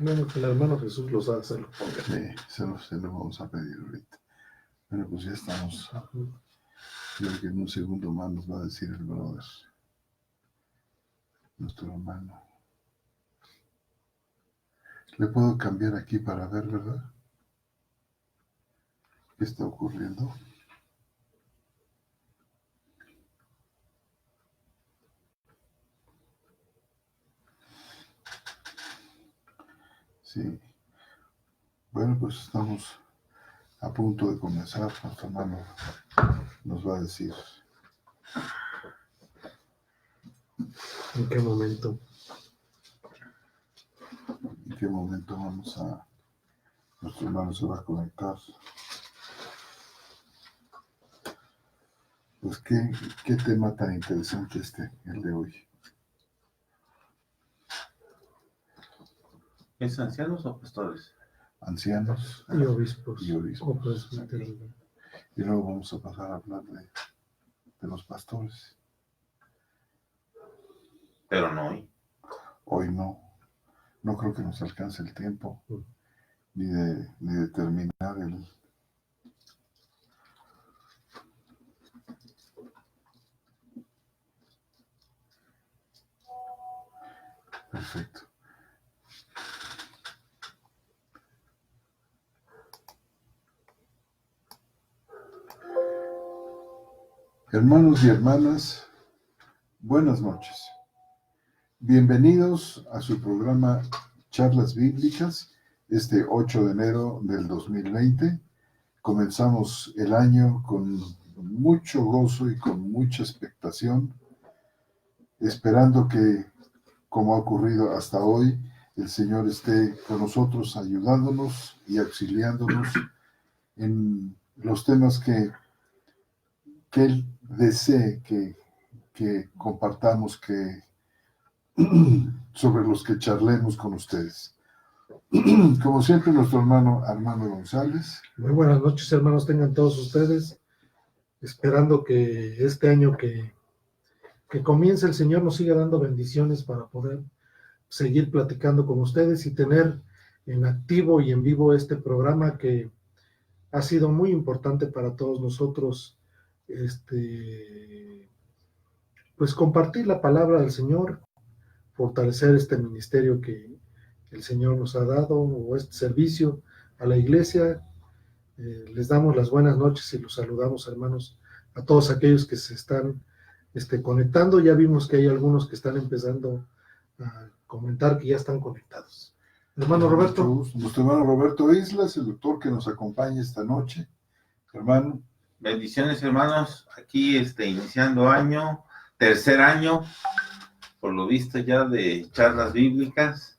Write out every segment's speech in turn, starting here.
No, que el hermano Jesús los haga, se lo ponga. Sí, se lo vamos a pedir ahorita. Bueno, pues ya estamos. Creo que en un segundo más nos va a decir el brother, nuestro hermano. Le puedo cambiar aquí para ver, ¿verdad? ¿Qué está ocurriendo? Sí. Bueno, pues estamos a punto de comenzar. Nuestro hermano nos va a decir. ¿En qué momento? ¿En qué momento vamos a... Nuestro hermano se va a conectar? Pues qué tema tan interesante el de hoy. ¿Es ancianos o pastores? Ancianos Y obispos. Y obispos. O presbíteros. Y luego vamos a pasar a hablar de los pastores. Pero no hoy. Hoy no. No creo que nos alcance el tiempo ni de terminar el... Perfecto. Hermanos y hermanas, buenas noches. Bienvenidos a su programa Charlas Bíblicas, este 8 de enero del 2020. Comenzamos el año con mucho gozo y con mucha expectación, esperando que, como ha ocurrido hasta hoy, el Señor esté con nosotros, ayudándonos y auxiliándonos en los temas que Él desee que compartamos, sobre los que charlemos con ustedes. Como siempre, nuestro hermano Armando González. Muy buenas noches, hermanos, tengan todos ustedes, esperando que este año que comience el Señor nos siga dando bendiciones para poder seguir platicando con ustedes y tener en activo y en vivo este programa que ha sido muy importante para todos nosotros, pues compartir la palabra del Señor, fortalecer este ministerio que el Señor nos ha dado, o este servicio a la iglesia. Les damos las buenas noches y los saludamos, hermanos, a todos aquellos que se están conectando. Ya vimos que hay algunos que están empezando a comentar que ya están conectados. Hermano Roberto. Nuestro hermano Roberto Islas, el doctor que nos acompaña esta noche. Hermano. Bendiciones, hermanos. Aquí iniciando año, tercer año, por lo visto ya de charlas bíblicas.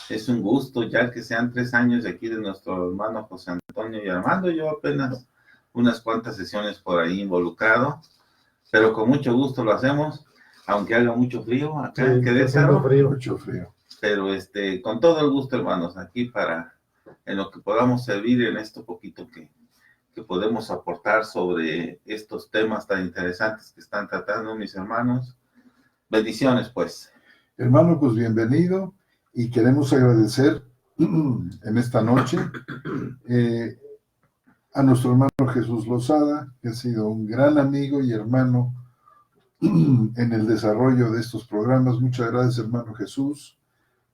Es un gusto ya que sean 3 años de aquí de nuestro hermano José Antonio y Armando. Yo apenas unas cuantas sesiones por ahí involucrado, pero con mucho gusto lo hacemos, aunque haga mucho frío acá en Querétaro. Mucho frío. Pero con todo el gusto, hermanos, aquí en lo que podamos servir en esto poquito que podemos aportar sobre estos temas tan interesantes que están tratando mis hermanos. Bendiciones, pues. Hermano, pues bienvenido, y queremos agradecer en esta noche a nuestro hermano Jesús Lozada, que ha sido un gran amigo y hermano en el desarrollo de estos programas. Muchas gracias, hermano Jesús.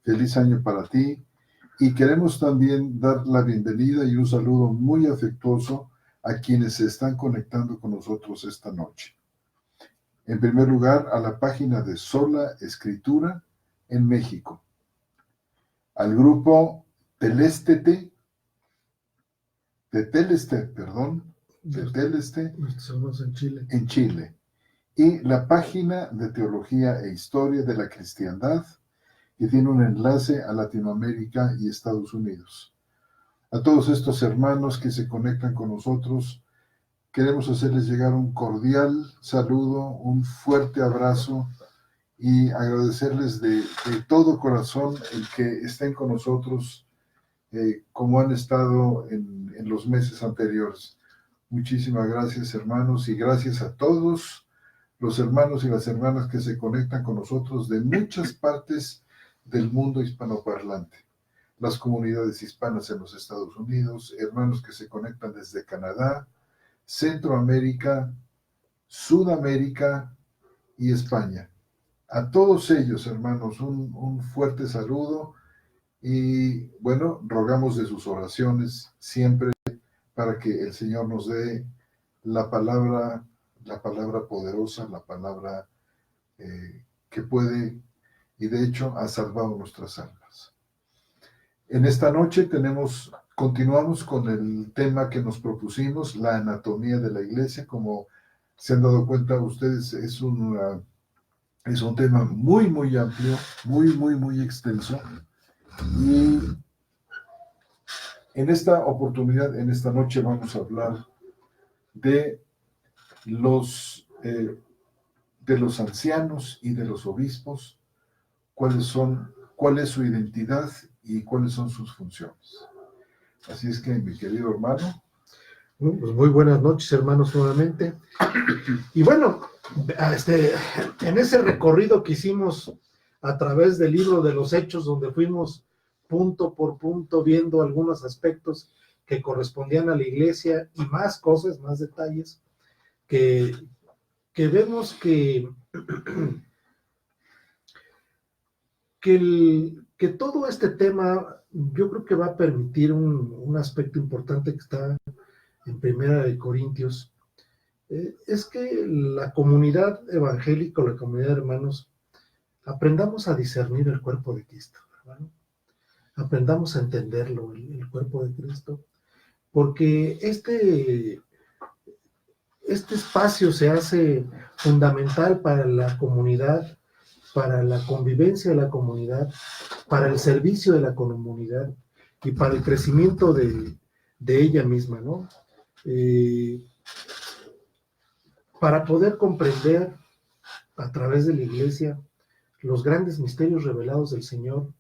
Feliz año para ti. Y queremos también dar la bienvenida y un saludo muy afectuoso a quienes se están conectando con nosotros esta noche. En primer lugar, a la página de Sola Escritura en México, al grupo Teleste, en Chile, y la página de Teología e Historia de la Cristiandad, que tiene un enlace a Latinoamérica y Estados Unidos. A todos estos hermanos que se conectan con nosotros, queremos hacerles llegar un cordial saludo, un fuerte abrazo y agradecerles de todo corazón el que estén con nosotros como han estado en los meses anteriores. Muchísimas gracias, hermanos, y gracias a todos los hermanos y las hermanas que se conectan con nosotros de muchas partes del mundo hispanoparlante. las comunidades hispanas en los Estados Unidos, hermanos que se conectan desde Canadá, Centroamérica, Sudamérica y España. A todos ellos, hermanos, un fuerte saludo y, bueno, rogamos de sus oraciones siempre para que el Señor nos dé la palabra poderosa, la palabra que puede y de hecho ha salvado nuestras almas. En esta noche continuamos con el tema que nos propusimos, la anatomía de la iglesia. Como se han dado cuenta ustedes, es un tema muy, muy amplio, muy, muy, muy extenso. Y en esta oportunidad, en esta noche, vamos a hablar de los ancianos y de los obispos, cuál es su identidad y cuáles son sus funciones. Así es que, mi querido hermano. Pues muy buenas noches, hermanos, nuevamente. Y bueno, en ese recorrido que hicimos a través del libro de los Hechos, donde fuimos punto por punto viendo algunos aspectos que correspondían a la iglesia y más cosas, más detalles, que vemos que todo este tema, yo creo que va a permitir un aspecto importante que está en Primera de Corintios, es que la comunidad evangélica, la comunidad de hermanos, aprendamos a discernir el cuerpo de Cristo, hermano. Aprendamos a entenderlo, el cuerpo de Cristo, porque este espacio se hace fundamental para la comunidad, para la convivencia de la comunidad, para el servicio de la comunidad y para el crecimiento de ella misma, ¿no? Para poder comprender a través de la iglesia los grandes misterios revelados del Señor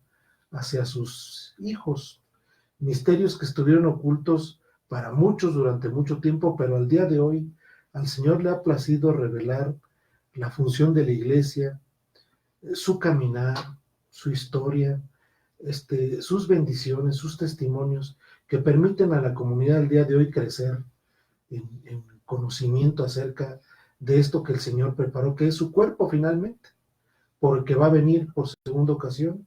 hacia sus hijos, misterios que estuvieron ocultos para muchos durante mucho tiempo, pero al día de hoy al Señor le ha placido revelar la función de la iglesia, su caminar, su historia, sus bendiciones, sus testimonios, que permiten a la comunidad al día de hoy crecer en conocimiento acerca de esto que el Señor preparó, que es su cuerpo finalmente, porque va a venir por segunda ocasión.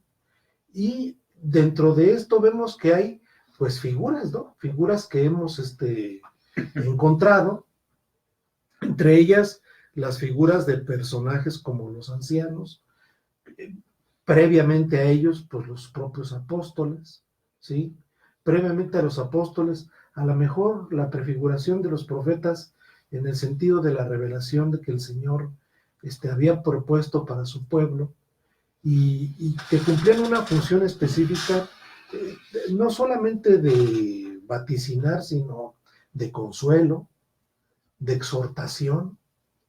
Y dentro de esto vemos que hay pues figuras, ¿no? Figuras que hemos encontrado, entre ellas las figuras de personajes como los ancianos, previamente a ellos, pues los propios apóstoles, ¿sí? Previamente a los apóstoles, a lo mejor la prefiguración de los profetas en el sentido de la revelación de que el Señor había propuesto para su pueblo y que cumplían una función específica, no solamente de vaticinar, sino de consuelo, de exhortación,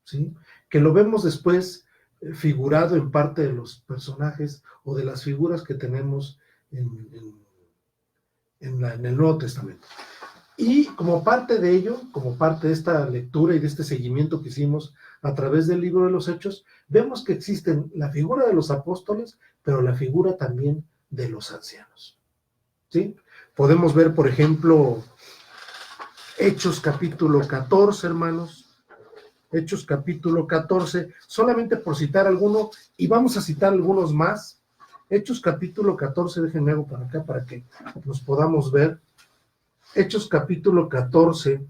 ¿sí? Que lo vemos después figurado en parte de los personajes o de las figuras que tenemos en el Nuevo Testamento. Y como parte de ello, como parte de esta lectura y de este seguimiento que hicimos a través del libro de los Hechos, vemos que existen la figura de los apóstoles, pero la figura también de los ancianos, ¿sí? Podemos ver, por ejemplo, Hechos capítulo 14, hermanos. Hechos capítulo 14, solamente por citar alguno, y vamos a citar algunos más. Hechos capítulo 14, déjenme algo para acá para que nos podamos ver. Hechos capítulo 14,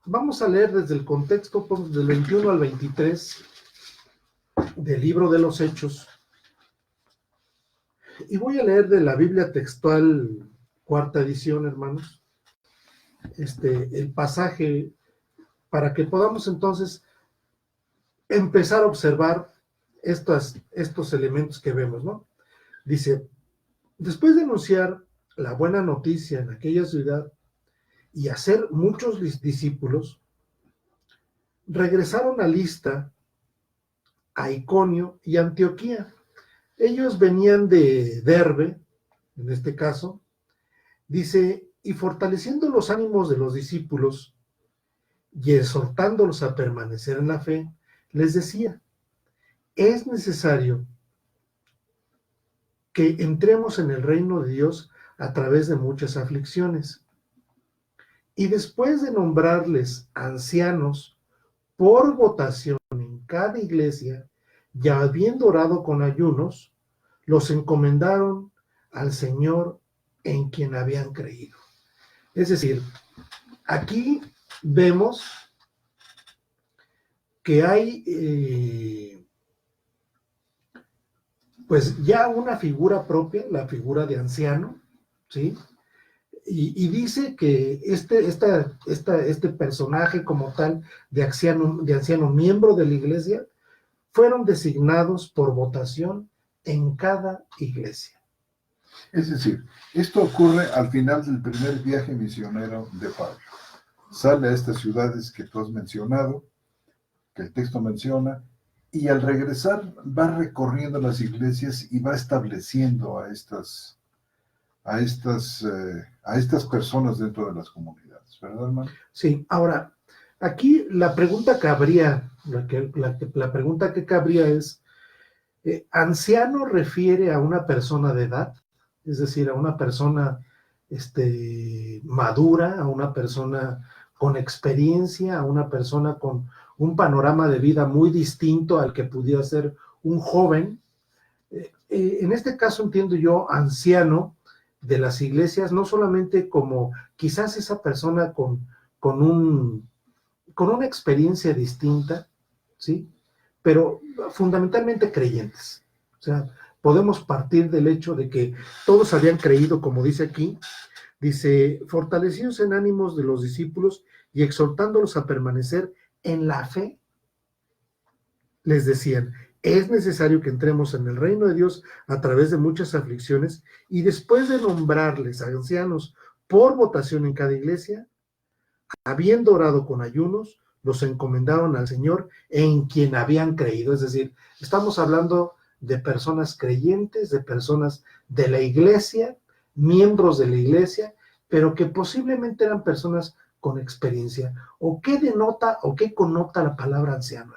vamos a leer desde el contexto, pues, del 21 al 23 del libro de los Hechos, y voy a leer de la Biblia textual, cuarta edición, hermanos, el pasaje, para que podamos entonces empezar a observar estos elementos que vemos, ¿no? Dice: después de anunciar la buena noticia en aquella ciudad y hacer muchos discípulos, regresaron a Listra, a Iconio y Antioquía. Ellos venían de Derbe, en este caso, dice, y fortaleciendo los ánimos de los discípulos y exhortándolos a permanecer en la fe, les decía: es necesario que entremos en el reino de Dios a través de muchas aflicciones. Y después de nombrarles ancianos por votación en cada iglesia, ya habiendo orado con ayunos, los encomendaron al Señor en quien habían creído. Es decir, aquí vemos que hay pues ya una figura propia, la figura de anciano, ¿sí? Y dice que este personaje como tal de anciano miembro de la iglesia fueron designados por votación en cada iglesia. Es decir, esto ocurre al final del primer viaje misionero de Pablo. Sale a estas ciudades que tú has mencionado, que el texto menciona, y al regresar va recorriendo las iglesias y va estableciendo a estas personas dentro de las comunidades, ¿verdad, hermano? Sí, ahora, aquí la pregunta que habría, la pregunta que cabría es, ¿anciano refiere a una persona de edad? Es decir, a una persona madura, a una persona con experiencia, a una persona con un panorama de vida muy distinto al que pudiera ser un joven. En este caso entiendo yo anciano de las iglesias, no solamente como quizás esa persona con una experiencia distinta, ¿sí? Pero fundamentalmente creyentes. O sea, podemos partir del hecho de que todos habían creído, como dice aquí, dice, fortalecidos en ánimos de los discípulos y exhortándolos a permanecer en la fe, les decían, es necesario que entremos en el reino de Dios a través de muchas aflicciones y después de nombrarles a ancianos por votación en cada iglesia, habiendo orado con ayunos, los encomendaron al Señor en quien habían creído. Es decir, estamos hablando de personas creyentes, de personas de la iglesia, miembros de la iglesia, pero que posiblemente eran personas con experiencia. ¿O qué denota o qué connota la palabra anciano?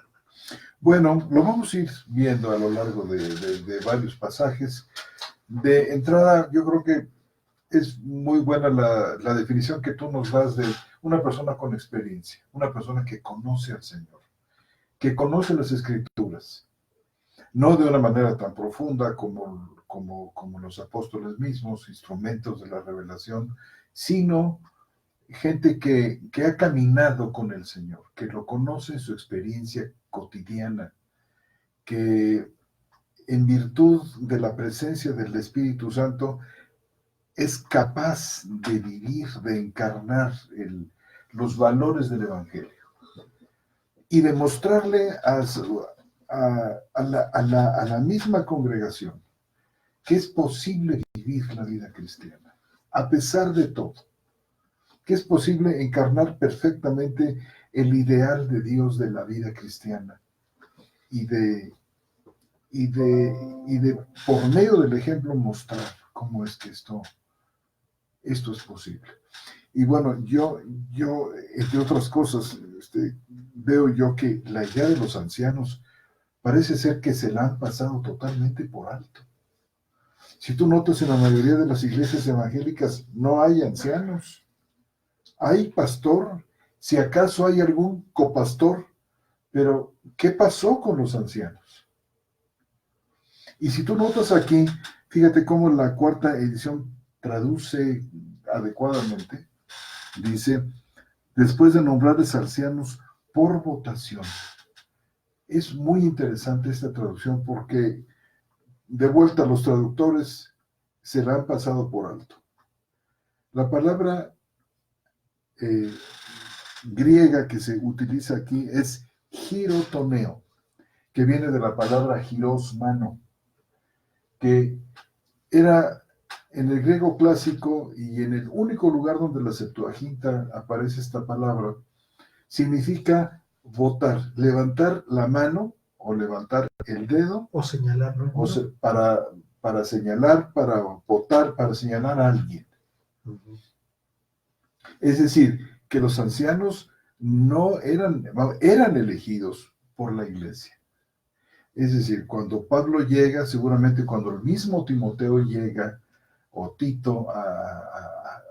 Bueno, lo vamos a ir viendo a lo largo de varios pasajes. De entrada, yo creo que es muy buena la definición que tú nos das de una persona con experiencia, una persona que conoce al Señor, que conoce las Escrituras, no de una manera tan profunda como los apóstoles mismos, instrumentos de la revelación, sino gente que ha caminado con el Señor, que lo conoce en su experiencia cotidiana, que en virtud de la presencia del Espíritu Santo es capaz de vivir, de encarnar los valores del Evangelio y de mostrarle a la misma congregación que es posible vivir la vida cristiana, a pesar de todo, que es posible encarnar perfectamente el ideal de Dios de la vida cristiana y de por medio del ejemplo mostrar cómo es que esto es posible. Y bueno, yo entre otras cosas, veo yo que la idea de los ancianos parece ser que se la han pasado totalmente por alto. Si tú notas, en la mayoría de las iglesias evangélicas no hay ancianos. Hay pastor, si acaso hay algún copastor, pero ¿qué pasó con los ancianos? Y si tú notas aquí, fíjate cómo la cuarta edición traduce adecuadamente. Dice, después de nombrarles ancianos por votación. Es muy interesante esta traducción porque de vuelta los traductores se la han pasado por alto. La palabra griega que se utiliza aquí es girotoneo, que viene de la palabra giros, mano, que era en el griego clásico y en el único lugar donde la Septuaginta aparece esta palabra, significa votar, levantar la mano o levantar el dedo. O señalar, ¿no? Para señalar, para votar, para señalar a alguien. Uh-huh. Es decir, que los ancianos no eran elegidos por la iglesia. Es decir, cuando Pablo llega, seguramente cuando el mismo Timoteo llega, o Tito, a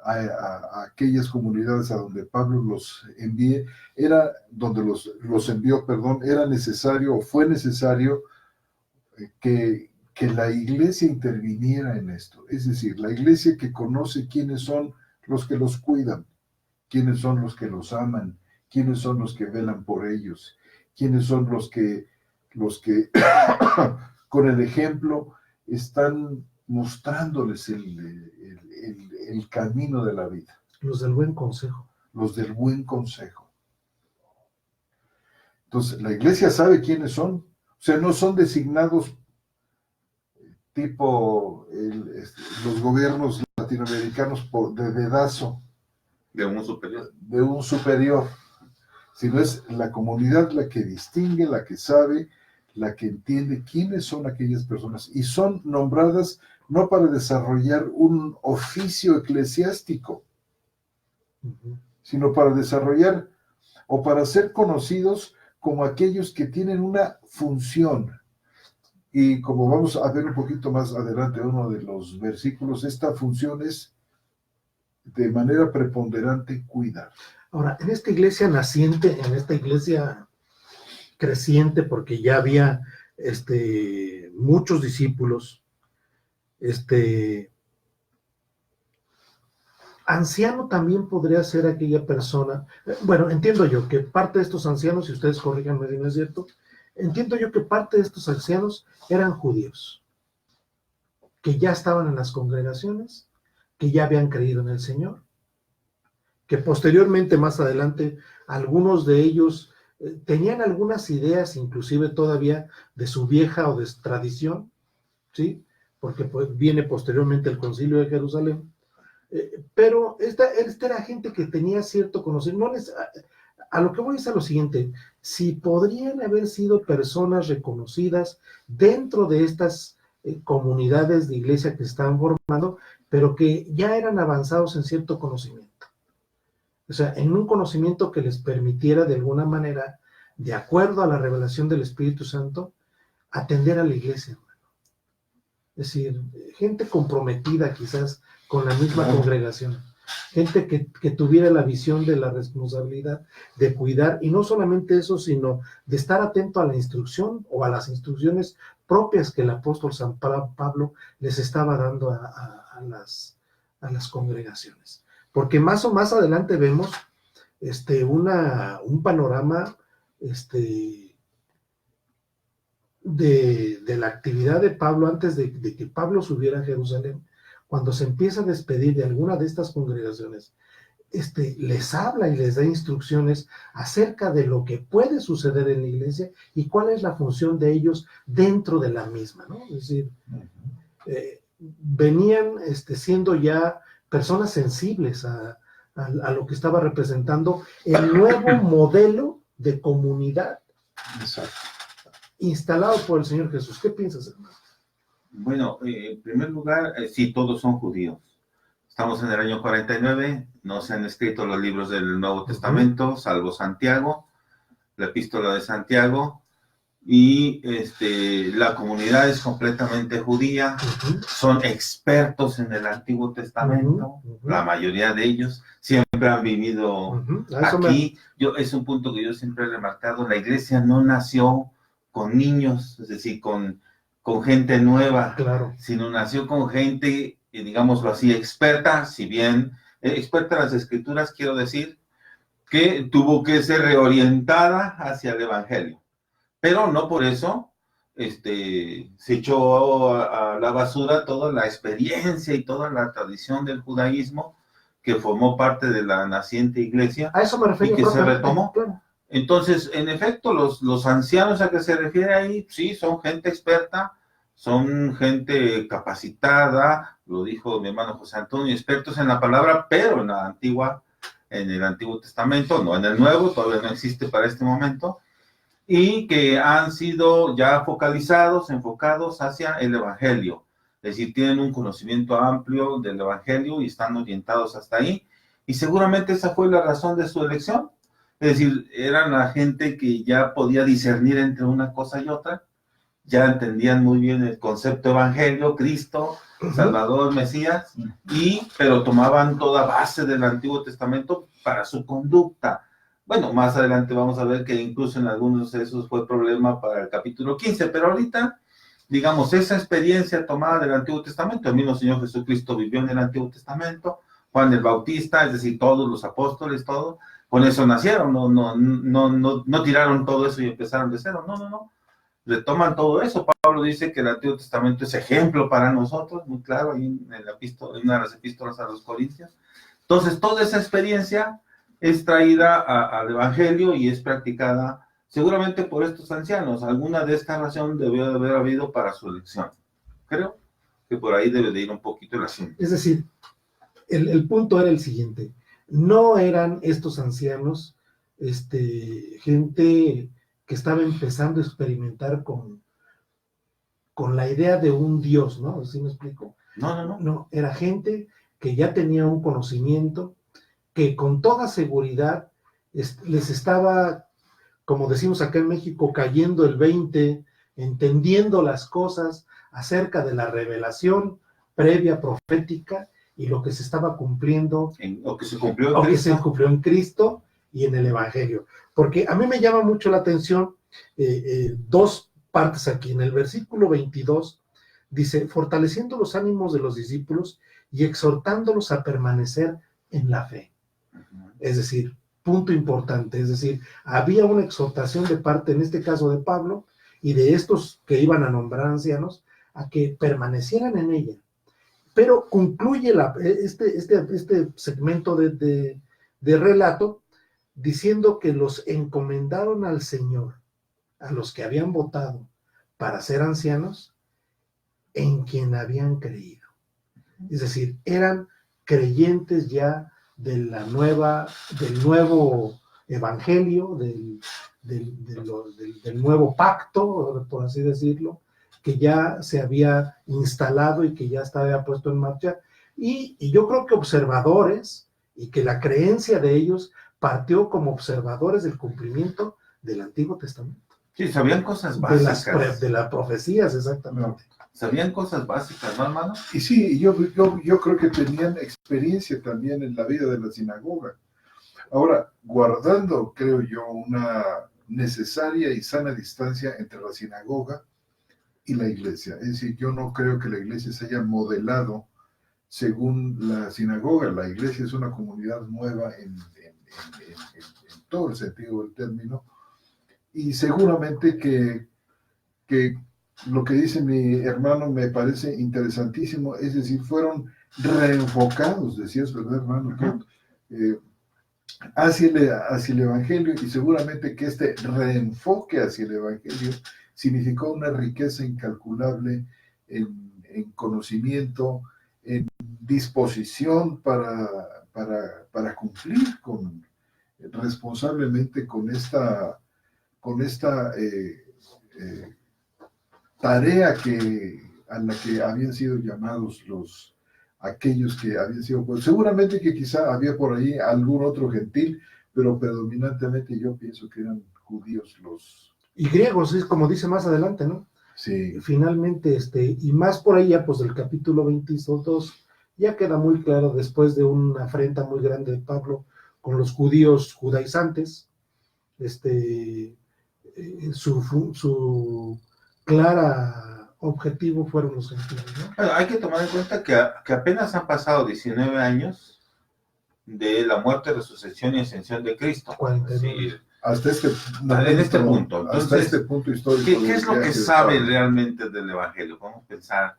aquellas comunidades a donde Pablo los envíe, era donde los envió, perdón, era necesario o fue necesario que la iglesia interviniera en esto. Es decir, la iglesia que conoce quiénes son los que los cuidan, quiénes son los que los aman, quiénes son los que velan por ellos, quiénes son los que con el ejemplo están mostrándoles el camino de la vida. Los del buen consejo. Los del buen consejo. Entonces, la iglesia sabe quiénes son. O sea, no son designados tipo los gobiernos latinoamericanos de dedazo. De un superior. De un superior. Sino es la comunidad la que distingue, la que sabe, la que entiende quiénes son aquellas personas. Y son nombradas no para desarrollar un oficio eclesiástico, sino para desarrollar o para ser conocidos como aquellos que tienen una función. Y como vamos a ver un poquito más adelante uno de los versículos, esta función es de manera preponderante cuidar. Ahora, en esta iglesia naciente, en esta iglesia creciente, porque ya había muchos discípulos, anciano también podría ser aquella persona. Bueno, entiendo yo que parte de estos ancianos, si ustedes corríjanme si no es cierto, entiendo yo que parte de estos ancianos eran judíos, que ya estaban en las congregaciones, que ya habían creído en el Señor, que posteriormente, más adelante, algunos de ellos tenían algunas ideas, inclusive todavía de su vieja o de tradición, ¿sí? Porque pues, viene posteriormente el Concilio de Jerusalén, pero esta era gente que tenía cierto conocimiento. A lo que voy es a lo siguiente: si podrían haber sido personas reconocidas dentro de estas comunidades de iglesia que se estaban formando, pero que ya eran avanzados en cierto conocimiento. O sea, en un conocimiento que les permitiera de alguna manera, de acuerdo a la revelación del Espíritu Santo, atender a la iglesia, hermano. Es decir, gente comprometida quizás con la misma congregación, gente que tuviera la visión de la responsabilidad de cuidar, y no solamente eso, sino de estar atento a la instrucción o a las instrucciones propias que el apóstol San Pablo les estaba dando a las congregaciones. Porque más adelante vemos un panorama de la actividad de Pablo antes de que Pablo subiera a Jerusalén. Cuando se empieza a despedir de alguna de estas congregaciones, les habla y les da instrucciones acerca de lo que puede suceder en la iglesia y cuál es la función de ellos dentro de la misma, ¿no? Es decir, venían siendo ya personas sensibles a lo que estaba representando el nuevo modelo de comunidad. Exacto. Instalado por el Señor Jesús. ¿Qué piensas, hermano? Bueno, en primer lugar, sí, todos son judíos. Estamos en el año 49, no se han escrito los libros del Nuevo Testamento, salvo Santiago, la epístola de Santiago, y la comunidad es completamente judía, son expertos en el Antiguo Testamento, la mayoría de ellos siempre han vivido aquí. Es un punto que yo siempre he remarcado: la iglesia no nació con niños, es decir, con gente nueva, claro, sino nació con gente, digámoslo así, experta, si bien experta en las escrituras, quiero decir, que tuvo que ser reorientada hacia el evangelio. Pero no por eso se echó a la basura toda la experiencia y toda la tradición del judaísmo que formó parte de la naciente iglesia. A eso me refiero, y que se retomó. Claro. Entonces, en efecto, los ancianos a que se refiere ahí, sí, son gente experta, son gente capacitada, lo dijo mi hermano José Antonio, expertos en la palabra, pero en el Antiguo Testamento, no en el Nuevo, todavía no existe para este momento, y que han sido ya enfocados hacia el Evangelio. Es decir, tienen un conocimiento amplio del Evangelio y están orientados hasta ahí, y seguramente esa fue la razón de su elección. Es decir, eran la gente que ya podía discernir entre una cosa y otra, ya entendían muy bien el concepto evangelio, Cristo, Salvador, Mesías, pero tomaban toda base del Antiguo Testamento para su conducta. Bueno, más adelante vamos a ver que incluso en algunos de esos fue problema para el capítulo 15, pero ahorita, digamos, esa experiencia tomada del Antiguo Testamento, el mismo Señor Jesucristo vivió en el Antiguo Testamento, Juan el Bautista, es decir, todos los apóstoles, todo, con eso nacieron, no tiraron todo eso y empezaron de cero, no, retoman todo eso. Pablo dice que el Antiguo Testamento es ejemplo para nosotros, muy claro, ahí en una de las epístolas a los Corintios. Entonces, toda esa experiencia es traída al Evangelio y es practicada seguramente por estos ancianos. Alguna de esta razón debió de haber habido para su elección. Creo que por ahí debe de ir un poquito el asunto. Es decir, el punto era el siguiente: no eran estos ancianos gente que estaba empezando a experimentar con la idea de un Dios, ¿no? ¿Sí me explico? No, era gente que ya tenía un conocimiento, que con toda seguridad les estaba, como decimos acá en México, cayendo el 20, entendiendo las cosas acerca de la revelación previa profética y lo que se estaba cumpliendo, o que se cumplió en Cristo y en el Evangelio. Porque a mí me llama mucho la atención dos partes aquí. En el versículo 22 dice: fortaleciendo los ánimos de los discípulos y exhortándolos a permanecer en la fe. Es decir, punto importante, es decir, había una exhortación de parte, en este caso de Pablo, y de estos que iban a nombrar ancianos, a que permanecieran en ella. Pero concluye este segmento de relato diciendo que los encomendaron al Señor, a los que habían votado para ser ancianos, en quien habían creído. Es decir, eran creyentes ya del nuevo evangelio, del nuevo pacto, por así decirlo, que ya se había instalado y que ya estaba puesto en marcha, y yo creo que observadores, y que la creencia de ellos partió como observadores del cumplimiento del Antiguo Testamento. Sí, sabían cosas básicas. De las profecías, exactamente. Sabían cosas básicas, ¿no, hermano? Y sí, yo creo que tenían experiencia también en la vida de la sinagoga. Ahora, guardando, creo yo, una necesaria y sana distancia entre la sinagoga y la iglesia. Es decir, yo no creo que la iglesia se haya modelado según la sinagoga. La iglesia es una comunidad nueva en todo el sentido del término, y seguramente que lo que dice mi hermano me parece interesantísimo, es decir, fueron reenfocados, decías, ¿verdad, hermano? Hacia el Evangelio, y seguramente que este reenfoque hacia el Evangelio significó una riqueza incalculable en conocimiento, en disposición para cumplir responsablemente con esta tarea a la que habían sido llamados aquellos que habían sido, pues seguramente que quizá había por ahí algún otro gentil, pero predominantemente yo pienso que eran judíos y griegos, es como dice más adelante, ¿no? Sí. Finalmente, y más por ahí ya, pues del capítulo 22, ya queda muy claro, después de una afrenta muy grande de Pablo con los judíos judaizantes, su clara objetivo fueron los gentiles, ¿no? Bueno, hay que tomar en cuenta que apenas han pasado 19 años de la muerte, resurrección y ascensión de Cristo. 49. Sí, hasta este punto. Entonces, hasta este punto histórico. ¿Qué es lo que sabe realmente del Evangelio? Vamos a pensar.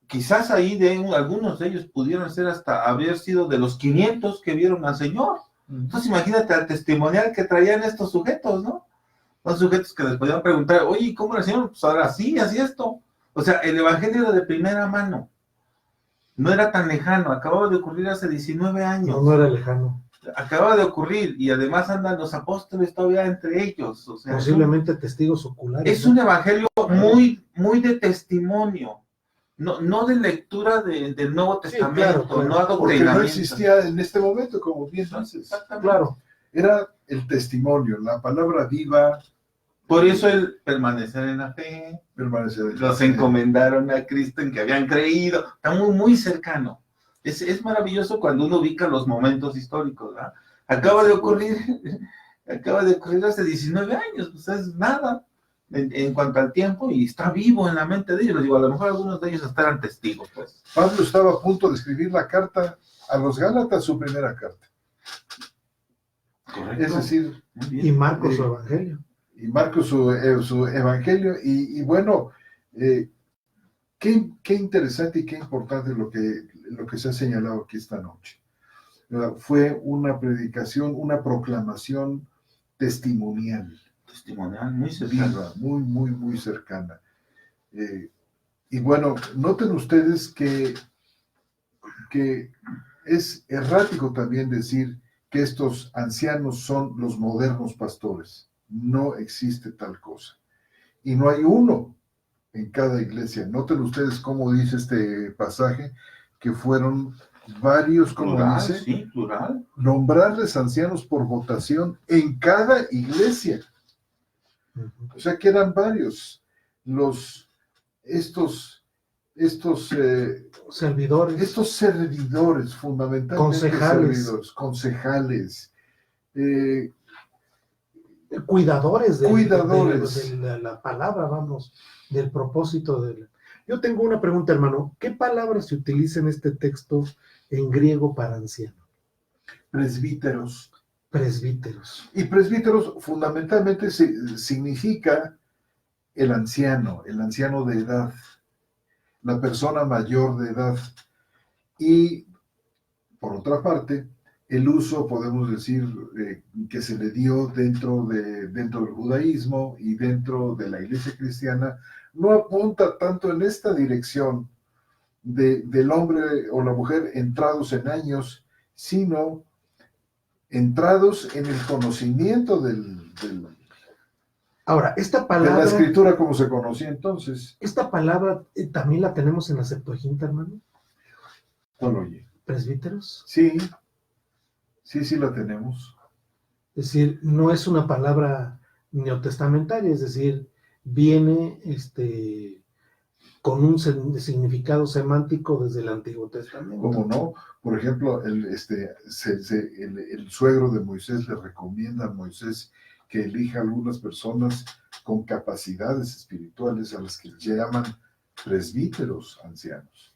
Quizás ahí algunos de ellos pudieron ser hasta haber sido de los 500 que vieron al Señor. Entonces imagínate al testimonial que traían estos sujetos, ¿no? Los sujetos que les podían preguntar: oye, ¿cómo era el Señor? Pues ahora sí, así esto. O sea, el Evangelio era de primera mano. No era tan lejano, acababa de ocurrir hace 19 años. No era lejano. Acaba de ocurrir, y además andan los apóstoles todavía entre ellos. O sea, posiblemente testigos oculares. Es un evangelio muy, muy de testimonio, no de lectura del Nuevo Testamento, claro, no adoctrinamiento. Porque no existía en este momento, como bien dices. Claro. Era el testimonio, la palabra viva, Por eso el permanecer en la fe, los encomendaron a Cristo en que habían creído, está muy, muy cercano. Es maravilloso cuando uno ubica los momentos históricos, ¿verdad? Acaba de ocurrir hace 19 años, pues es nada en cuanto al tiempo, y está vivo en la mente de ellos. Les digo, a lo mejor algunos de ellos estarán testigos, pues. Pablo estaba a punto de escribir la carta a los Gálatas, su primera carta. Correcto. Es decir, y Marcos su evangelio. Y Marcos su evangelio, y bueno, qué interesante y qué importante lo que se ha señalado aquí esta noche. Fue una predicación, una proclamación testimonial. Testimonial, muy cercana. Muy, muy, muy cercana. Y bueno, noten ustedes que es errático también decir que estos ancianos son los modernos pastores. No existe tal cosa. Y no hay uno en cada iglesia. Noten ustedes cómo dice este pasaje, que fueron varios, como Plural, dice, sí, plural. nombrarles ancianos por votación en cada iglesia. O sea que eran varios estos servidores, fundamentalmente concejales, cuidadores de la palabra, vamos, del propósito del... Yo tengo una pregunta, hermano. ¿Qué palabra se utiliza en este texto en griego para anciano? Presbíteros. Y presbíteros fundamentalmente significa el anciano de edad, la persona mayor de edad. Y por otra parte, el uso, podemos decir, que se le dio dentro del judaísmo y dentro de la iglesia cristiana, no apunta tanto en esta dirección del hombre o la mujer entrados en años, sino entrados en el conocimiento Ahora, esta palabra... de la escritura como se conocía entonces. ¿Esta palabra también la tenemos en la Septuaginta, hermano? ¿Cuál oye? ¿Presbíteros? Sí la tenemos. Es decir, no es una palabra neotestamentaria, es decir, viene con un significado semántico desde el Antiguo Testamento. ¿Cómo no? Por ejemplo, el suegro de Moisés le recomienda a Moisés que elija algunas personas con capacidades espirituales a las que llaman presbíteros ancianos.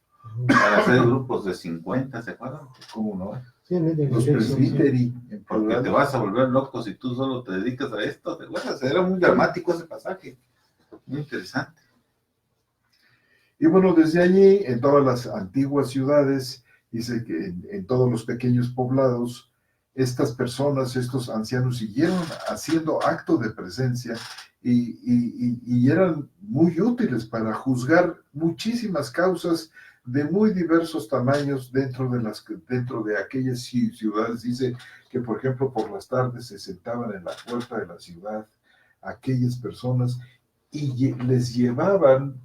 Para hacer grupos de 50, ¿se acuerdan? ¿Cómo no? Sí, los presbíteri. Sí. Porque te vas a volver loco si tú solo te dedicas a esto. ¿Te acuerdas? Era muy dramático ese pasaje. Muy interesante. Y bueno, desde allí, en todas las antiguas ciudades, dice que en todos los pequeños poblados, estas personas, estos ancianos, siguieron haciendo acto de presencia y eran muy útiles para juzgar muchísimas causas de muy diversos tamaños dentro de aquellas ciudades. Dice que, por ejemplo, por las tardes se sentaban en la puerta de la ciudad aquellas personas y les llevaban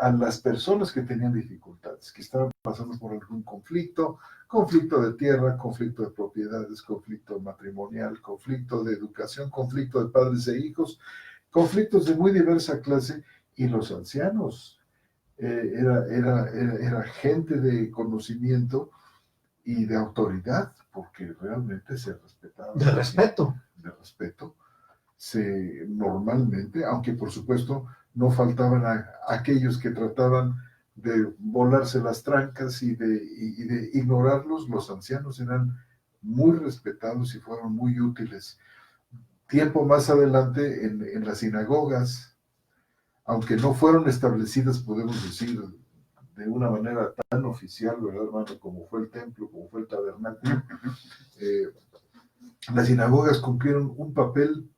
a las personas que tenían dificultades, que estaban pasando por algún conflicto de tierra, conflicto de propiedades, conflicto matrimonial, conflicto de educación, conflicto de padres e hijos, conflictos de muy diversa clase, y los ancianos era gente de conocimiento y de autoridad, porque realmente se respetaba. De respeto. Normalmente, aunque por supuesto no faltaban aquellos que trataban de volarse las trancas y de ignorarlos. Los ancianos eran muy respetados y fueron muy útiles. Tiempo más adelante en las sinagogas, aunque no fueron establecidas, podemos decir, de una manera tan oficial, ¿verdad, hermano? Como fue el templo, como fue el tabernáculo, las sinagogas cumplieron un papel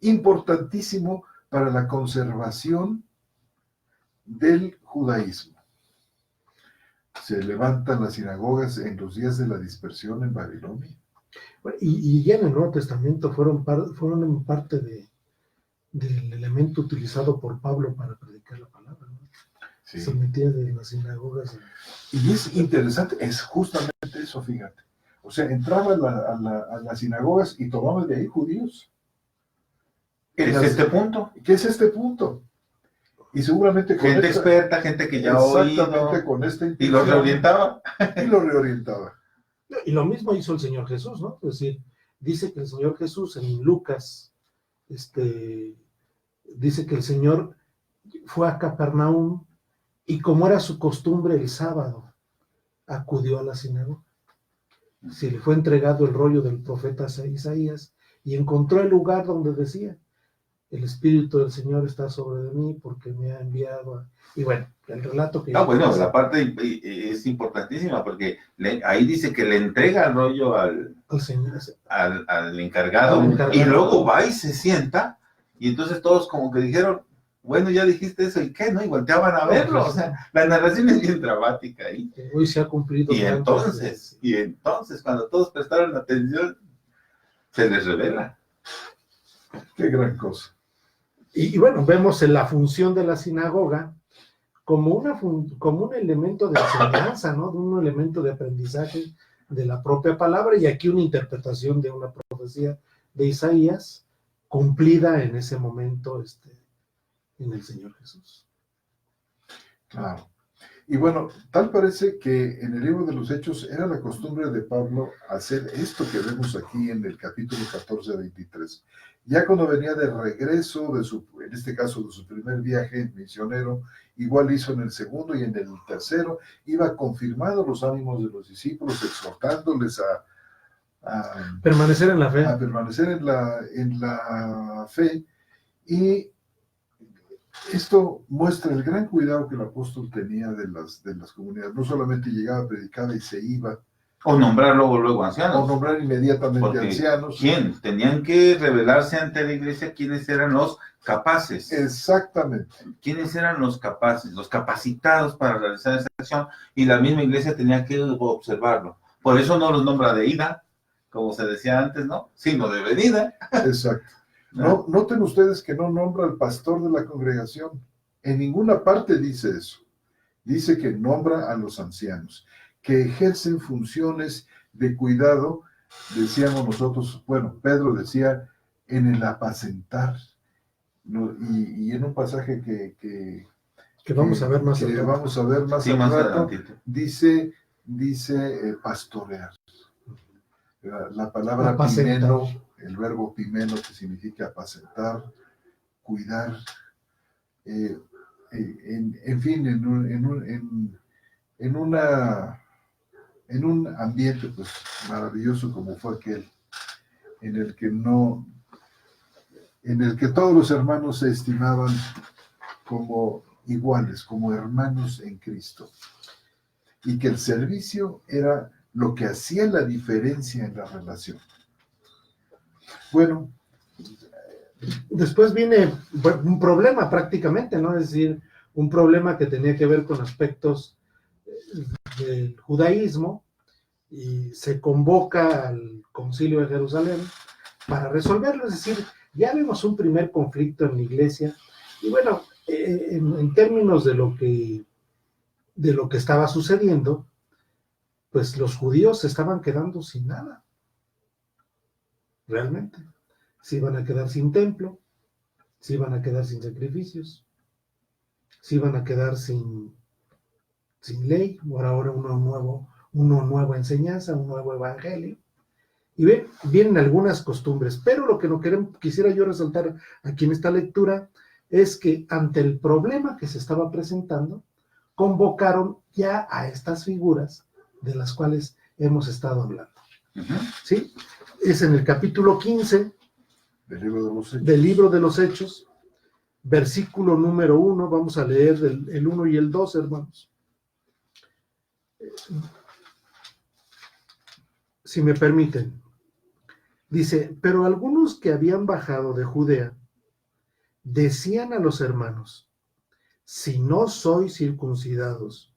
importantísimo para la conservación del judaísmo. Se levantan las sinagogas en los días de la dispersión en Babilonia. Y ya en el Nuevo Testamento fueron parte del elemento utilizado por Pablo para predicar la palabra, ¿no? Sí. Se metía de las sinagogas. Y es interesante, es justamente eso, fíjate. O sea, entraban a las sinagogas y tomaban de ahí judíos. ¿Qué es este punto? ¿Qué es este punto? Y seguramente con gente experta, gente que ya ha oído, con esta y lo reorientaba. Y lo reorientaba. Y lo mismo hizo el Señor Jesús, ¿no? Es decir, dice que el Señor Jesús en Lucas, dice que el Señor fue a Capernaum y como era su costumbre el sábado, acudió a la sinagoga. Se le fue entregado el rollo del profeta Isaías y encontró el lugar donde decía: el Espíritu del Señor está sobre de mí porque me ha enviado a... Y bueno, el relato que... bueno, la parte es importantísima porque ahí dice que le entrega el rollo al encargado, y luego va y se sienta, y entonces todos como que dijeron, bueno, ya dijiste eso, ¿y qué? ¿No? Y volteaban a verlo, o sea, la narración es bien dramática ahí. Hoy se ha cumplido. Y entonces, cuando todos prestaron atención, se les revela. Qué gran cosa. Y bueno, vemos en la función de la sinagoga como un elemento de enseñanza, ¿no? De un elemento de aprendizaje de la propia palabra, y aquí una interpretación de una profecía de Isaías cumplida en ese momento en el Señor Jesús. Claro. Y bueno, tal parece que en el libro de los Hechos era la costumbre de Pablo hacer esto que vemos aquí en el capítulo 14-23. Ya cuando venía de regreso, en este caso de su primer viaje misionero, igual hizo en el segundo y en el tercero, iba confirmando los ánimos de los discípulos, exhortándoles a permanecer en la fe. A permanecer en la fe. Y esto muestra el gran cuidado que el apóstol tenía de las comunidades. No solamente llegaba, predicaba y se iba. O nombrar luego ancianos. O nombrar inmediatamente ancianos. ¿Quién? Tenían que revelarse ante la iglesia quiénes eran los capaces. Exactamente. ¿Quiénes eran los capaces, los capacitados para realizar esa acción? Y la misma iglesia tenía que observarlo. Por eso no los nombra de ida, como se decía antes, ¿no? Sino de venida. Exacto. No, noten ustedes que no nombra al pastor de la congregación. En ninguna parte dice eso. Dice que nombra a los ancianos, que ejercen funciones de cuidado, decíamos nosotros, bueno, Pedro decía, en el apacentar, ¿no? Y en un pasaje que vamos a ver más al rato, dice pastorear. La palabra pimeno, el verbo pimeno, que significa apacentar, cuidar, en fin, en un ambiente pues maravilloso como fue aquel, en el que todos los hermanos se estimaban como iguales, como hermanos en Cristo, y que el servicio era lo que hacía la diferencia en la relación. Bueno, después viene un problema prácticamente, ¿no? Es decir, un problema que tenía que ver con aspectos del judaísmo, y se convoca al Concilio de Jerusalén para resolverlo. Es decir, ya vemos un primer conflicto en la iglesia, y bueno, en términos de lo que estaba sucediendo, pues los judíos se estaban quedando sin nada, realmente. Se iban a quedar sin templo, se iban a quedar sin sacrificios, se iban a quedar sin ley, por ahora una nueva enseñanza, un nuevo evangelio. Y vienen algunas costumbres, pero lo que quisiera yo resaltar aquí en esta lectura es que ante el problema que se estaba presentando, convocaron ya a estas figuras de las cuales hemos estado hablando. ¿Sí? Es en el capítulo 15 del libro de los Hechos, versículo número 1, vamos a leer el 1 y el 2, hermanos. Si me permiten. Dice, pero algunos que habían bajado de Judea decían a los hermanos: si no sois circuncidados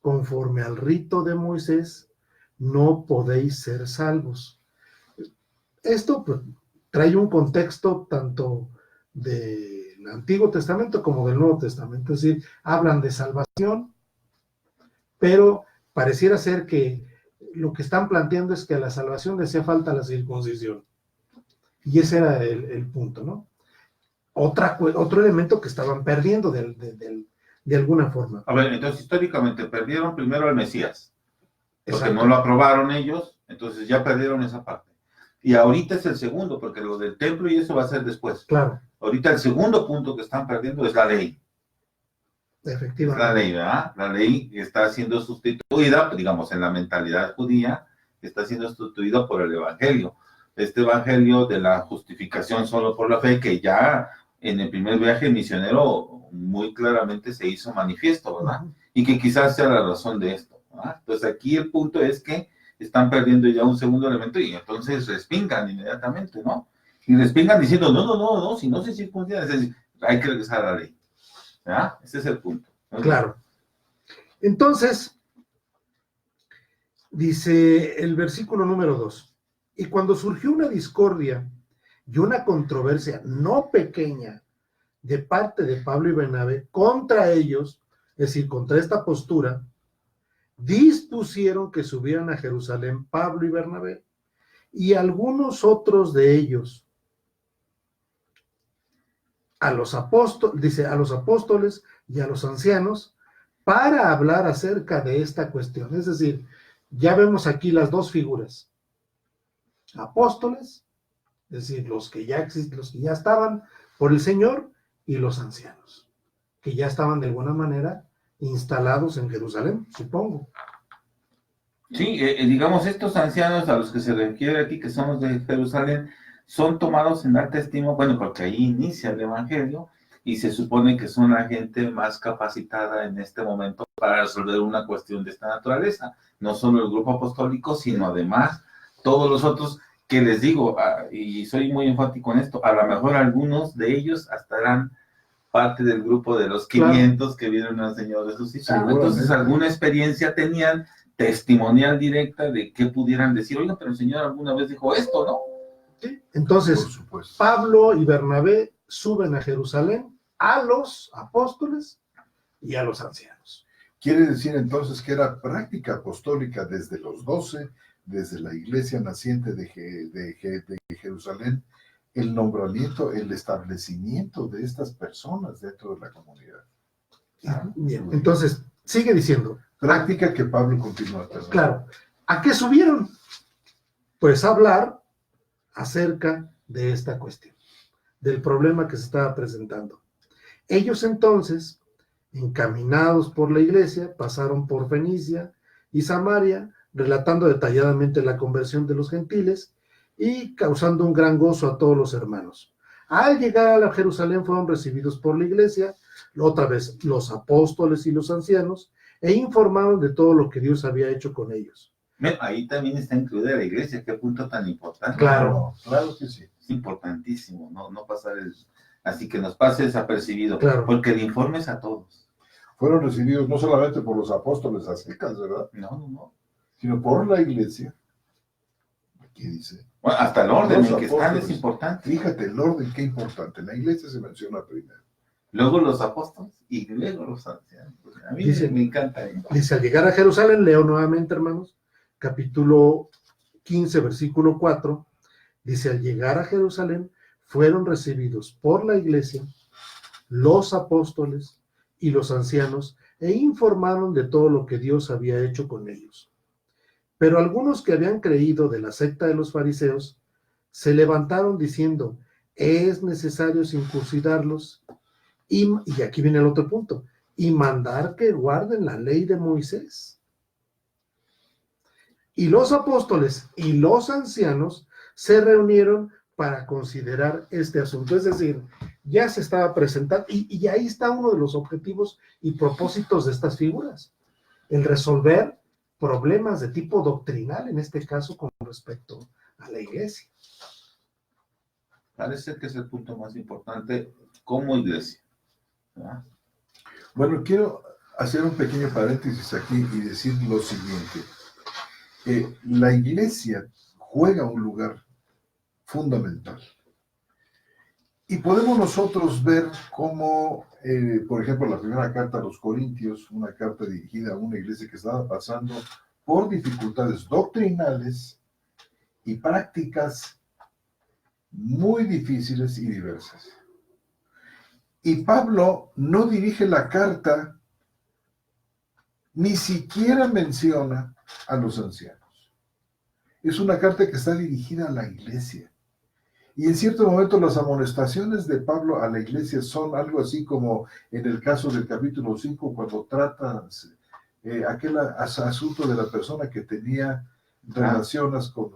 conforme al rito de Moisés, no podéis ser salvos. Esto pues, trae un contexto tanto del Antiguo Testamento como del Nuevo Testamento, es decir, hablan de salvación, pero pareciera ser que lo que están planteando es que a la salvación le hacía falta la circuncisión, y ese era el punto, ¿no? otro elemento que estaban perdiendo de alguna forma. A ver, entonces históricamente perdieron primero al Mesías, porque Exacto. no lo aprobaron ellos, entonces ya perdieron esa parte. Y ahorita es el segundo, porque lo del templo y eso va a ser después. Claro. Ahorita el segundo punto que están perdiendo es la ley. Efectivamente. Es la ley, ¿verdad? La ley está siendo sustituida, digamos, en la mentalidad judía, está siendo sustituida por el evangelio. Este evangelio de la justificación solo por la fe, que ya en el primer viaje misionero muy claramente se hizo manifiesto, ¿verdad? Y que quizás sea la razón de esto, ¿verdad? Entonces aquí el punto es que están perdiendo ya un segundo elemento y entonces respingan inmediatamente, ¿no? Y respingan diciendo, no, si no se circuncida, es decir, hay que regresar a la ley, ¿verdad? Ese es el punto, ¿no? Claro. Entonces, dice el versículo número 2, y cuando surgió una discordia y una controversia no pequeña de parte de Pablo y Bernabé contra ellos, es decir, contra esta postura, dispusieron que subieran a Jerusalén Pablo y Bernabé y algunos otros de ellos a los apóstoles y a los ancianos para hablar acerca de esta cuestión. Es decir, ya vemos aquí las dos figuras: apóstoles, es decir, los que ya estaban por el Señor, y los ancianos, que ya estaban de alguna manera instalados en Jerusalén, supongo. Sí, digamos, estos ancianos a los que se refiere aquí, que son los de Jerusalén, son tomados en alta estima, bueno, porque ahí inicia el Evangelio, y se supone que son la gente más capacitada en este momento para resolver una cuestión de esta naturaleza. No solo el grupo apostólico, sino además todos los otros, que les digo, y soy muy enfático en esto, a lo mejor algunos de ellos hasta eran parte del grupo de los 500 que vieron al Señor resucitado. Entonces, alguna experiencia tenían, testimonial directa de que pudieran decir, oiga, pero el Señor alguna vez dijo esto, ¿no? Sí. Entonces, Pablo y Bernabé suben a Jerusalén a los apóstoles y a los ancianos. Quiere decir entonces que era práctica apostólica desde los 12, desde la iglesia naciente de Jerusalén, el nombramiento, el establecimiento de estas personas dentro de la comunidad. Bien, entonces, sigue diciendo. Práctica que Pablo continúa. Claro. ¿A qué subieron? Pues a hablar acerca de esta cuestión, del problema que se estaba presentando. Ellos entonces, encaminados por la iglesia, pasaron por Fenicia y Samaria, relatando detalladamente la conversión de los gentiles y causando un gran gozo a todos los hermanos. Al llegar a la Jerusalén fueron recibidos por la iglesia, otra vez los apóstoles y los ancianos, e informaron de todo lo que Dios había hecho con ellos. Ahí también está incluida la iglesia, qué punto tan importante. Claro. Claro que sí. Es importantísimo, no pasar así que nos pase desapercibido, claro, porque el informe es a todos. Fueron recibidos no solamente por los apóstoles a secas, ¿verdad? No. Sino por la iglesia. Aquí dice. Bueno, hasta el orden en que están es importante. Fíjate, el orden, qué importante. La iglesia se menciona primero. Luego los apóstoles y luego los ancianos. A mí me encanta. Dice, al llegar a Jerusalén, leo nuevamente, hermanos, capítulo 15, versículo 4, dice, al llegar a Jerusalén, fueron recibidos por la iglesia, los apóstoles y los ancianos, e informaron de todo lo que Dios había hecho con ellos. Pero algunos que habían creído de la secta de los fariseos, se levantaron diciendo, es necesario circuncidarlos, y aquí viene el otro punto, y mandar que guarden la ley de Moisés. Y los apóstoles y los ancianos se reunieron para considerar este asunto. Es decir, ya se estaba presentando, y ahí está uno de los objetivos y propósitos de estas figuras, el resolver problemas de tipo doctrinal, en este caso con respecto a la iglesia. Parece que es el punto más importante como iglesia, ¿verdad? Bueno, quiero hacer un pequeño paréntesis aquí y decir lo siguiente. La iglesia juega un lugar fundamental. Y podemos nosotros ver cómo, por ejemplo, la primera carta a los Corintios, una carta dirigida a una iglesia que estaba pasando por dificultades doctrinales y prácticas muy difíciles y diversas. Y Pablo no dirige la carta, ni siquiera menciona a los ancianos. Es una carta que está dirigida a la iglesia. Y en cierto momento las amonestaciones de Pablo a la iglesia son algo así como en el caso del capítulo 5, cuando trata aquel asunto de la persona que tenía relaciones con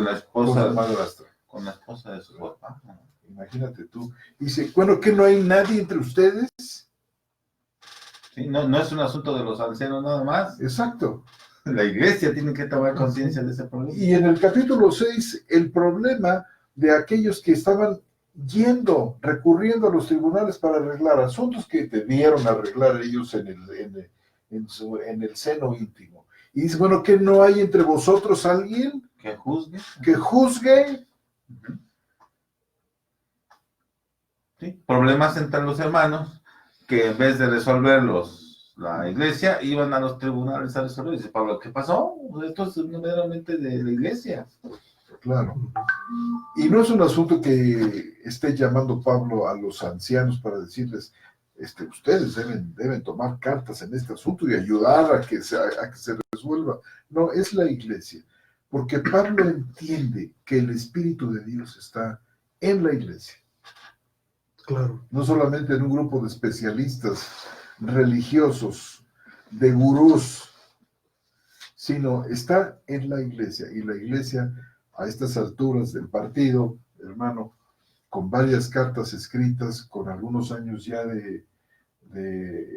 la esposa, con la madrastra. Con la esposa de su papá. Imagínate tú. Dice, bueno, ¿que no hay nadie entre ustedes? Sí, no es un asunto de los ancianos nada más. Exacto. La iglesia tiene que tomar conciencia de ese problema. Y en el capítulo 6, el problema de aquellos que estaban recurriendo a los tribunales para arreglar asuntos que debieron arreglar ellos en el seno íntimo. Y dice, bueno, ¿que no hay entre vosotros alguien que juzgue? Que juzgue. Sí, problemas entre los hermanos que en vez de resolverlos la iglesia, iban a los tribunales a resolver. Dice Pablo, ¿qué pasó? Esto es meramente de la iglesia. Claro. Y no es un asunto que esté llamando Pablo a los ancianos para decirles, ustedes deben tomar cartas en este asunto y ayudar a que se resuelva. No, es la iglesia. Porque Pablo entiende que el Espíritu de Dios está en la iglesia. Claro. No solamente en un grupo de especialistas religiosos, de gurús, sino está en la iglesia. Y la iglesia, a estas alturas del partido, hermano, con varias cartas escritas, con algunos años ya de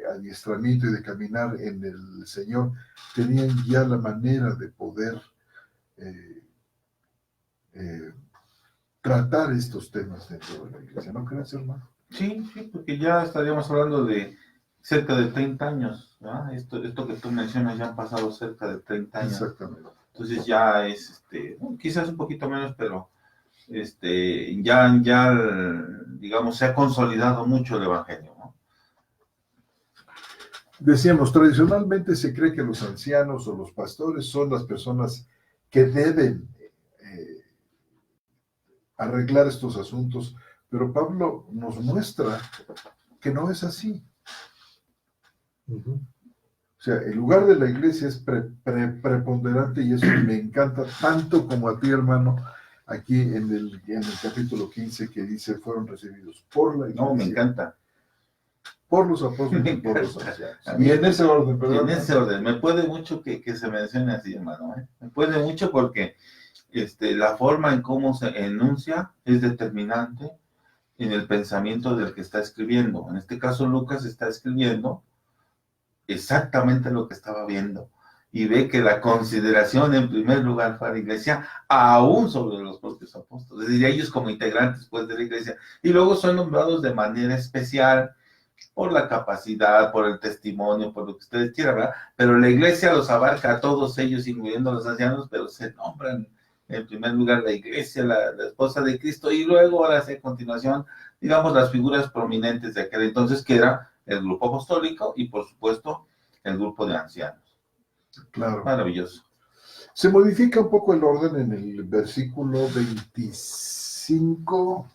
adiestramiento y de caminar en el Señor, tenían ya la manera de poder tratar estos temas dentro de la iglesia. ¿No crees, hermano? Sí, porque ya estaríamos hablando de cerca de 30 años, ¿verdad? Esto que tú mencionas ya han pasado cerca de 30 años. Exactamente. Entonces ya es, quizás un poquito menos, pero ya, digamos, se ha consolidado mucho el Evangelio, ¿no? Decíamos, tradicionalmente se cree que los ancianos o los pastores son las personas que deben arreglar estos asuntos, pero Pablo nos muestra que no es así. O sea, el lugar de la iglesia es preponderante y eso me encanta tanto como a ti, hermano, aquí en el capítulo 15 que dice, fueron recibidos por la iglesia. No, me encanta. Por los apóstoles y por los ancianos. Y en ese orden, ¿verdad? En ese orden. Me puede mucho que se mencione así, hermano. Me puede mucho porque la forma en cómo se enuncia es determinante en el pensamiento del que está escribiendo. En este caso, Lucas está escribiendo exactamente lo que estaba viendo y ve que la consideración en primer lugar fue a la iglesia, aún sobre los propios apóstoles, es decir, ellos como integrantes pues de la iglesia, y luego son nombrados de manera especial por la capacidad, por el testimonio, por lo que ustedes quieran, ¿verdad? Pero la iglesia los abarca a todos ellos, incluyendo a los ancianos, pero se nombran en primer lugar la iglesia, la esposa de Cristo, y luego ahora a continuación, digamos, las figuras prominentes de aquel entonces, que era el grupo apostólico y, por supuesto, el grupo de ancianos. Claro. Maravilloso. Se modifica un poco el orden en el versículo 25,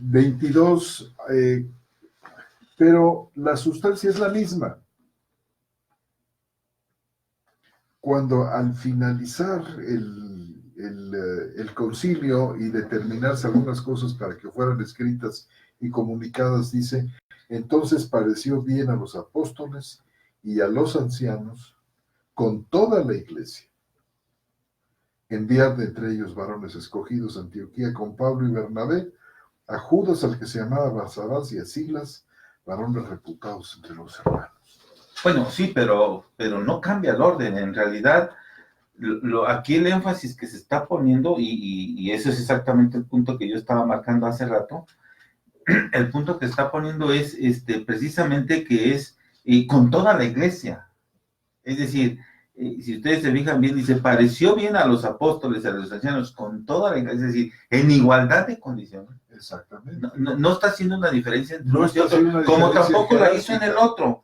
22, pero la sustancia es la misma. Cuando al finalizar el concilio y determinarse algunas cosas para que fueran escritas y comunicadas, dice, entonces pareció bien a los apóstoles y a los ancianos con toda la iglesia enviar de entre ellos varones escogidos a Antioquía con Pablo y Bernabé, a Judas, al que se llamaba Barsabás, y a Silas, varones reputados entre los hermanos. Bueno, sí, pero no cambia el orden. En realidad, aquí el énfasis que se está poniendo, y ese es exactamente el punto que yo estaba marcando hace rato, el punto que está poniendo es precisamente que es con toda la iglesia. Es decir, si ustedes se fijan bien, dice, pareció bien a los apóstoles y a los ancianos con toda la iglesia, es decir, en igualdad de condiciones. Exactamente. No está haciendo una diferencia entre unos y otros, como tampoco la hizo en el otro.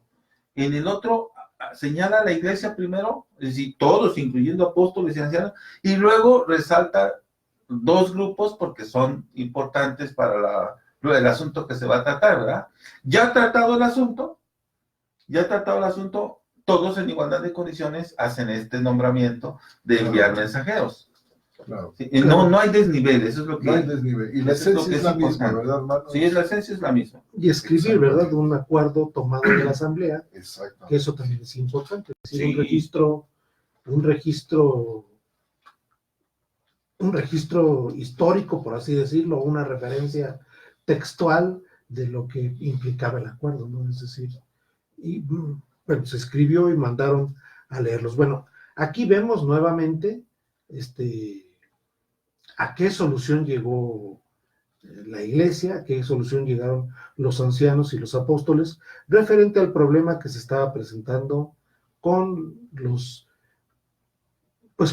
En el otro señala a la iglesia primero, es decir, todos, incluyendo apóstoles y ancianos, y luego resalta dos grupos porque son importantes para el asunto que se va a tratar, ¿verdad? Ya tratado el asunto, todos en igualdad de condiciones hacen este nombramiento de enviar mensajeros. Claro. Sí, no hay desnivel, eso es lo que... No hay desnivel. Y la esencia es la misma, ¿verdad, hermano? Sí, la esencia es la misma. Y escribir, ¿verdad? Un acuerdo tomado de la asamblea. Exacto. Que eso también es importante. Es decir, Sí. un registro histórico, por así decirlo, una referencia textual de lo que implicaba el acuerdo, ¿no? Es decir, y bueno, se escribió y mandaron a leerlos. Bueno, aquí vemos nuevamente a qué solución llegó la iglesia, a qué solución llegaron los ancianos y los apóstoles referente al problema que se estaba presentando con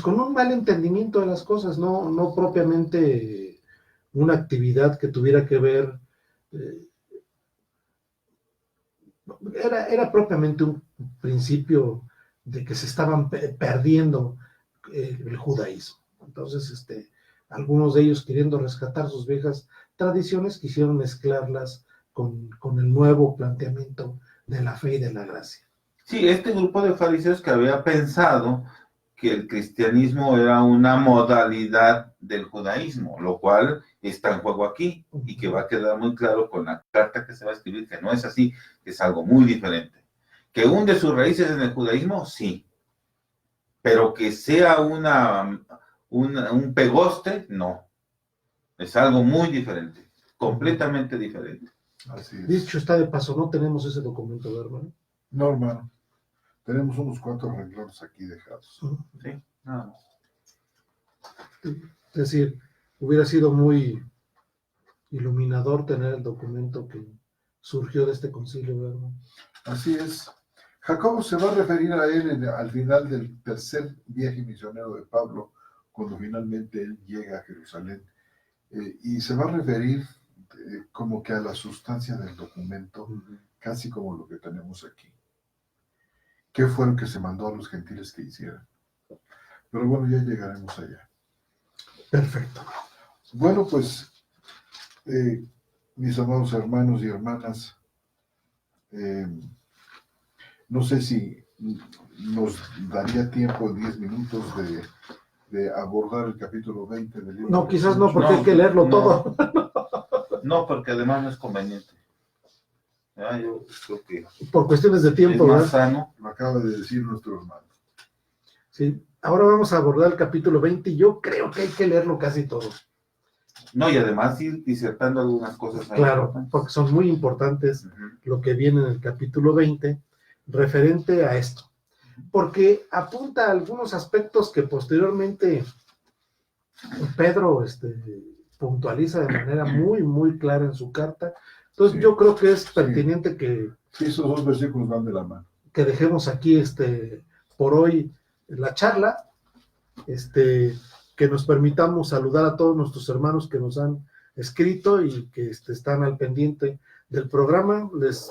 con un mal entendimiento de las cosas, no propiamente una actividad que tuviera que ver, era propiamente un principio de que se estaban perdiendo el judaísmo. Entonces, algunos de ellos, queriendo rescatar sus viejas tradiciones, quisieron mezclarlas con el nuevo planteamiento de la fe y de la gracia. Sí, este grupo de fariseos que había pensado que el cristianismo era una modalidad del judaísmo, lo cual está en juego aquí y que va a quedar muy claro con la carta que se va a escribir, que no es así, que es algo muy diferente. Que hunde sus raíces en el judaísmo, sí, pero que sea un pegoste, no. Es algo muy diferente, completamente diferente. Así es. Dicho está de paso, no tenemos ese documento, ¿verdad, hermano? No, hermano. Tenemos unos cuantos renglones aquí dejados. Sí, nada más. Es decir, hubiera sido muy iluminador tener el documento que surgió de este concilio, ¿verdad? Así es. Jacobo se va a referir a él al final del tercer viaje misionero de Pablo, cuando finalmente él llega a Jerusalén, y se va a referir como que a la sustancia del documento, casi como lo que tenemos aquí. ¿Qué fue lo que se mandó a los gentiles que hicieran? Pero bueno, ya llegaremos allá. Perfecto. Bueno, pues, mis amados hermanos y hermanas, no sé si nos daría tiempo en 10 minutos de abordar el capítulo 20 del libro. No, quizás no, porque hay que leerlo todo. No, porque además no es conveniente. Yo creo que por cuestiones de tiempo, es más ¿verdad? sano. Lo acaba de decir nuestro hermano. Sí. Ahora vamos a abordar el capítulo 20 y yo creo que hay que leerlo casi todo. No, y además ir disertando algunas cosas. Claro, porque son muy importantes lo que viene en el capítulo 20 referente a esto. Porque apunta a algunos aspectos que posteriormente Pedro puntualiza de manera muy, muy clara en su carta. Entonces yo creo que es pertinente que... Sí, esos dos versículos van de la mano. Que dejemos aquí por hoy la charla, que nos permitamos saludar a todos nuestros hermanos que nos han escrito y que están al pendiente del programa. Les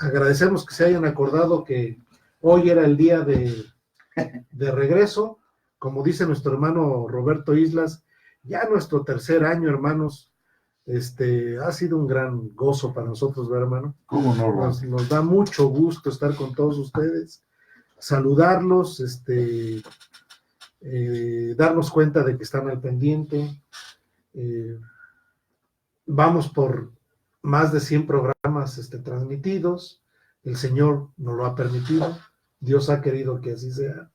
agradecemos que se hayan acordado que hoy era el día de regreso. Como dice nuestro hermano Roberto Islas, ya nuestro tercer año, hermanos, ha sido un gran gozo para nosotros, ¿verdad, hermano? ¿Cómo no? Nos da mucho gusto estar con todos ustedes, saludarlos, darnos cuenta de que están al pendiente. Vamos por más de 100 programas transmitidos. El Señor nos lo ha permitido. Dios ha querido que así sea.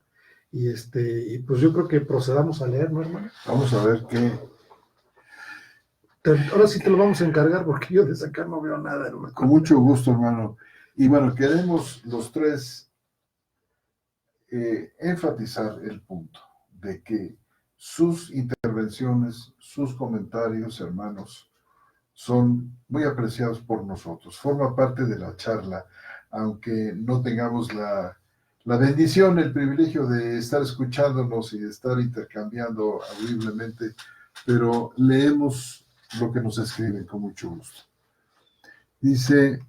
Y pues yo creo que procedamos a leer, ¿no, hermano? Vamos a ver qué. Ahora sí te lo vamos a encargar porque yo desde acá no veo nada, hermano. Con mucho gusto, hermano. Y bueno, queremos los tres enfatizar el punto de que sus intervenciones, sus comentarios, hermanos, son muy apreciados por nosotros. Forma parte de la charla, aunque no tengamos la bendición, el privilegio de estar escuchándonos y de estar intercambiando audiblemente, pero leemos lo que nos escriben con mucho gusto. Dice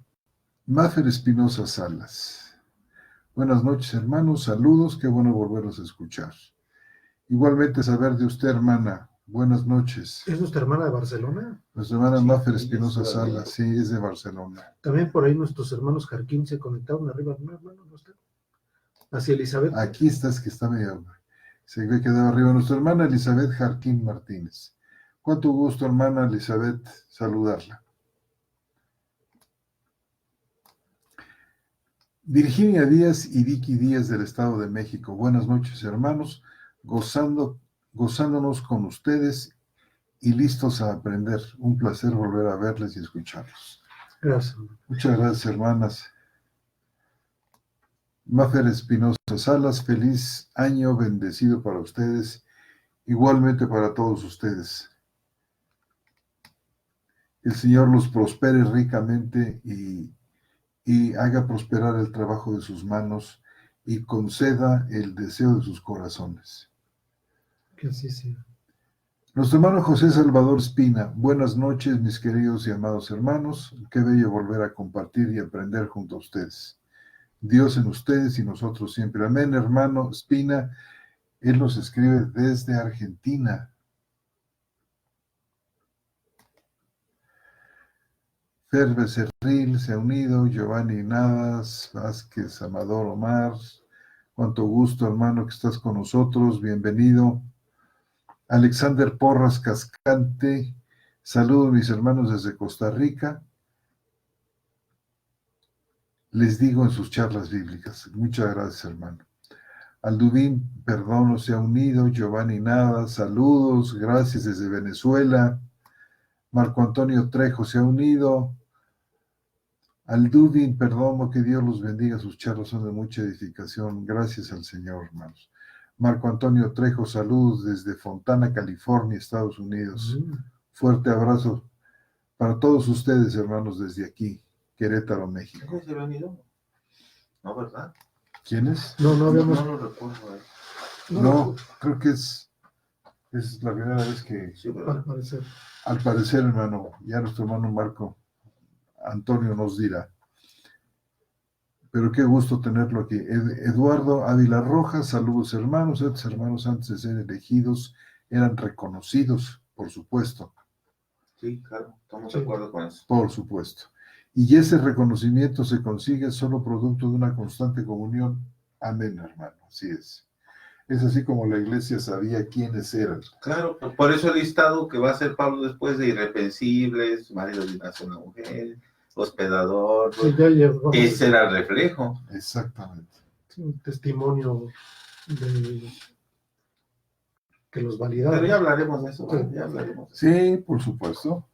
Máfer Espinosa Salas: buenas noches, hermanos, saludos, qué bueno volverlos a escuchar. Igualmente saber de usted, hermana, Buenas noches. ¿Es nuestra hermana de Barcelona? Nuestra hermana Sí, Mafer ella Espinosa es Sala, de- sí, es de Barcelona. También por ahí nuestros hermanos Jarquín se conectaron arriba, ¿no, hermano? ¿No está? Hacia Elizabeth. Aquí estás, que está medio... Se ve quedado arriba. Nuestra hermana Elizabeth Jarquín Martínez. Cuánto gusto, hermana Elizabeth, saludarla. Virginia Díaz y Vicky Díaz del Estado de México. Buenas noches, hermanos. Gozándonos con ustedes y listos a aprender. Un placer volver a verles y escucharlos. Gracias. Muchas gracias, hermanas. Mafer Espinosa Salas, feliz año bendecido para ustedes, igualmente para todos ustedes. El Señor los prospere ricamente y haga prosperar el trabajo de sus manos y conceda el deseo de sus corazones. Que así sea. Nuestro hermano José Salvador Espina, buenas noches, mis queridos y amados hermanos. Qué bello volver a compartir y aprender junto a ustedes. Dios en ustedes y nosotros siempre. Amén, hermano Espina. Él nos escribe desde Argentina. Fer Becerril se ha unido, Giovanni Navas, Vázquez, Amador Omar. Cuánto gusto, hermano, que estás con nosotros. Bienvenido. Alexander Porras Cascante. Saludos, mis hermanos, desde Costa Rica. Les digo en sus charlas bíblicas. Muchas gracias, hermano. Aldubín Perdono se ha unido. Giovanni Navas, saludos. Gracias desde Venezuela. Marco Antonio Trejo se ha unido. Alduvin Perdomo, que Dios los bendiga, sus charlas son de mucha edificación. Gracias al Señor, hermanos. Marco Antonio Trejo, saludos desde Fontana, California, Estados Unidos. Fuerte abrazo para todos ustedes, hermanos, desde aquí, Querétaro, México. ¿Ellos se habían ido? No, ¿verdad? ¿Quiénes? No habíamos. No lo recuerdo. No, creo que es la primera vez que, Sí, Al ¿verdad? parecer. al parecer, hermano, ya nuestro hermano Marco Antonio nos dirá. Pero qué gusto tenerlo aquí. Eduardo Ávila Rojas, saludos hermanos. Estos hermanos antes de ser elegidos eran reconocidos, por supuesto. Sí, claro, estamos Sí. de acuerdo con eso. Por supuesto. Y ese reconocimiento se consigue solo producto de una constante comunión. Amén, hermano. Así es. Es así como la iglesia sabía quiénes eran. Claro, por eso el listado que va a hacer Pablo después de irreprensibles, marido de una sola mujer, hospedador, Sí, ya llevamos ese era el reflejo. Exactamente. un testimonio de que los validaba. Pero ya hablaremos de eso, Sí. ya hablaremos. Sí, por supuesto.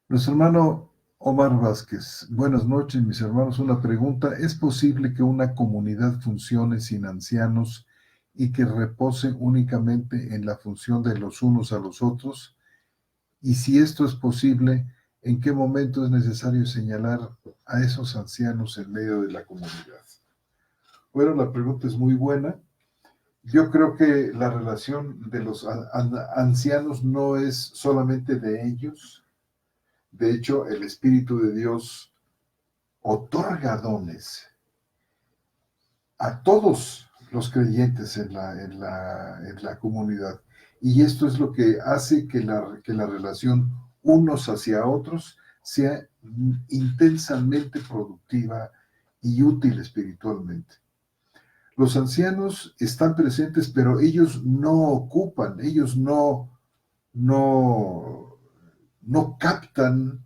Nuestro hermano Omar Vázquez. Buenas noches, mis hermanos. Una pregunta. ¿Es posible que una comunidad funcione sin ancianos y que repose únicamente en la función de los unos a los otros? Y si esto es posible, ¿en qué momento es necesario señalar a esos ancianos en medio de la comunidad? Bueno, la pregunta es muy buena. Yo creo que la relación de los ancianos no es solamente de ellos. De hecho, el Espíritu de Dios otorga dones a todos los creyentes en la comunidad. Y esto es lo que hace que la relación unos hacia otros sea intensamente productiva y útil espiritualmente. Los ancianos están presentes, pero ellos no ocupan, ellos no captan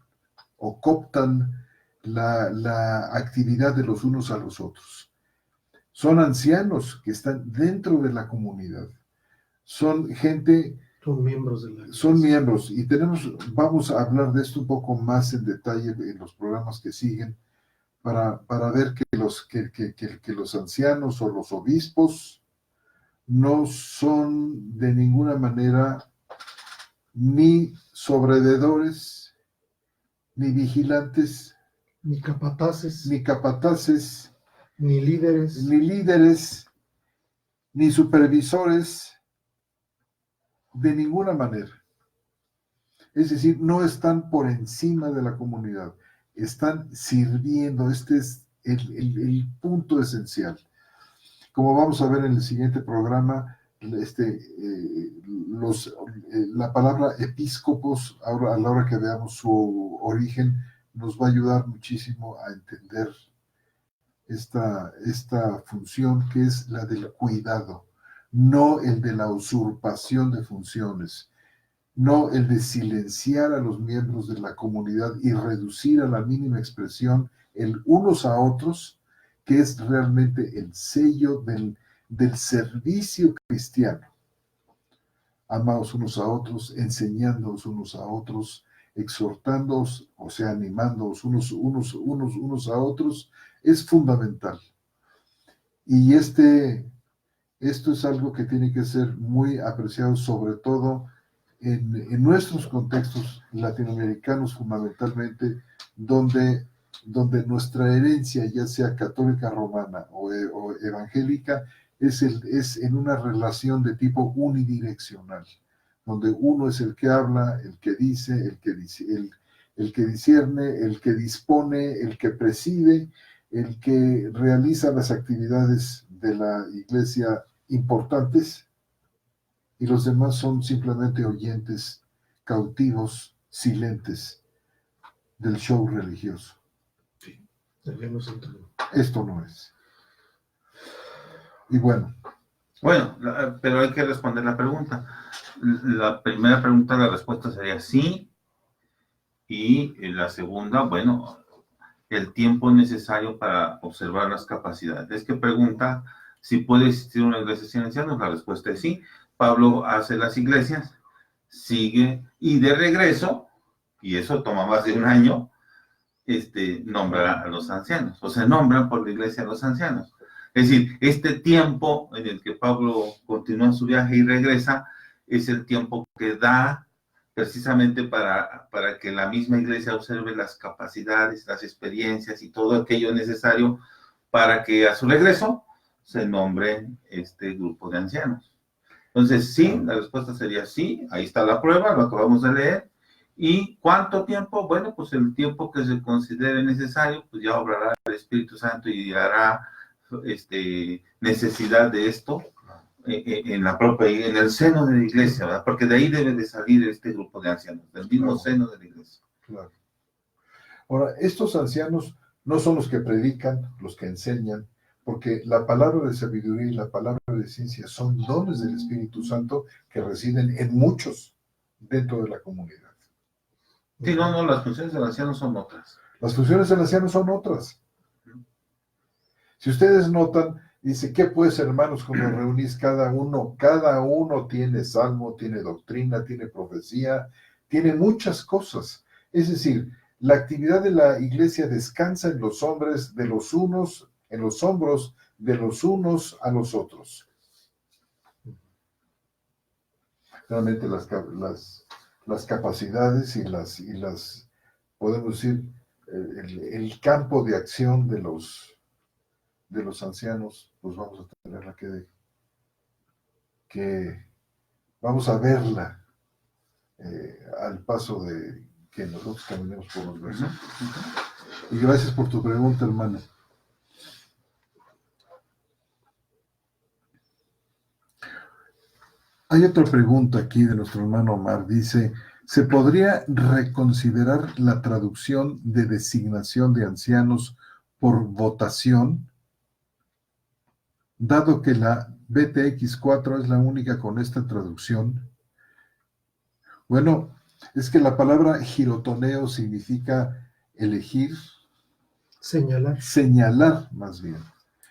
o cooptan la actividad de los unos a los otros. Son ancianos que están dentro de la comunidad. Son gente... Son miembros de la... Son miembros y vamos a hablar de esto un poco más en detalle en los programas que siguen para ver que los ancianos o los obispos no son de ninguna manera ni sobrevedores, ni vigilantes, Ni capataces, ni líderes, ni supervisores, de ninguna manera. Es decir, no están por encima de la comunidad, están sirviendo. Este es el punto esencial. Como vamos a ver en el siguiente programa, la palabra episcopos, ahora, a la hora que veamos su origen, nos va a ayudar muchísimo a entender esta función que es la del cuidado, no el de la usurpación de funciones, no el de silenciar a los miembros de la comunidad y reducir a la mínima expresión el unos a otros, que es realmente el sello del servicio cristiano. Amaos unos a otros, enseñándoos unos a otros, exhortándoos, o sea, animándoos unos a otros, es fundamental. Y esto es algo que tiene que ser muy apreciado, sobre todo en nuestros contextos latinoamericanos fundamentalmente, donde nuestra herencia, ya sea católica romana o evangélica, es en una relación de tipo unidireccional, donde uno es el que habla, el que dice, el que discierne, el que dispone, el que preside, el que realiza las actividades de la iglesia importantes, y los demás son simplemente oyentes, cautivos, silentes del show religioso. Sí, esto no es. Y bueno. Bueno, pero hay que responder la pregunta. La primera pregunta, la respuesta sería sí. Y la segunda, bueno, el tiempo necesario para observar las capacidades. Es que pregunta si puede existir una iglesia sin ancianos. La respuesta es sí. Pablo hace las iglesias, sigue, y de regreso, y eso toma más de un año, nombra a los ancianos, o se nombran por la iglesia a los ancianos. Es decir, este tiempo en el que Pablo continúa su viaje y regresa, es el tiempo que da precisamente para que la misma iglesia observe las capacidades, las experiencias y todo aquello necesario para que a su regreso se nombre este grupo de ancianos. Entonces, sí, la respuesta sería sí, ahí está la prueba, lo acabamos de leer. ¿Y cuánto tiempo? Bueno, pues el tiempo que se considere necesario, pues ya obrará el Espíritu Santo y hará necesidad de esto en el seno de la iglesia, ¿verdad? Porque de ahí debe de salir este grupo de ancianos, del mismo seno de la iglesia. Claro. Ahora, estos ancianos no son los que predican, los que enseñan, porque la palabra de sabiduría y la palabra de ciencia son dones del Espíritu Santo que residen en muchos dentro de la comunidad. Sí, no, las funciones del anciano son otras. Las funciones del anciano son otras. Si ustedes notan, dice, ¿qué pues, hermanos, cuando reunís cada uno? Cada uno tiene salmo, tiene doctrina, tiene profecía, tiene muchas cosas. Es decir, la actividad de la iglesia descansa en los hombros de los unos a los otros. Realmente las capacidades y las podemos decir, el campo de acción de los ancianos, pues vamos a tenerla que vamos a verla al paso de que nosotros caminemos por los versos. Y gracias por tu pregunta, hermano. Hay otra pregunta aquí de nuestro hermano Omar. Dice, ¿se podría reconsiderar la traducción de designación de ancianos por votación? Dado que la BTX4 es la única con esta traducción. Bueno, es que la palabra girotoneo significa elegir. Señalar más bien.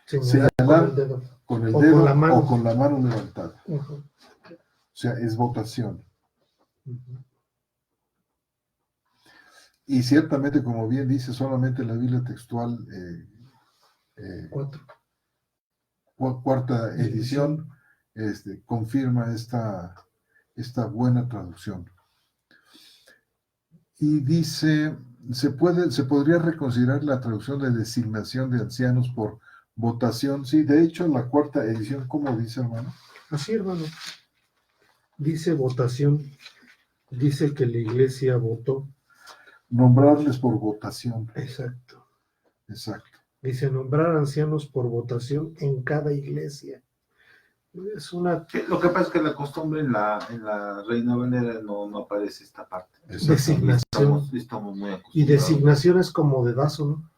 Señalar con el dedo o con la mano levantada. Uh-huh. O sea, es votación. Uh-huh. Y ciertamente, como bien dice, solamente la Biblia textual 4. Cuarta edición confirma esta buena traducción. Y dice, ¿se podría reconsiderar la traducción de designación de ancianos por votación? Sí, de hecho, la cuarta edición, ¿cómo dice, hermano? Así, hermano. Dice votación, dice que la iglesia votó. Nombrarles por votación. Exacto. Exacto. Dice nombrar ancianos por votación en cada iglesia. Es una Lo que pasa es que la costumbre en la Reina Valera no aparece esta parte. designación. Estamos muy acostumbrados. Y designación es como dedazo, ¿no?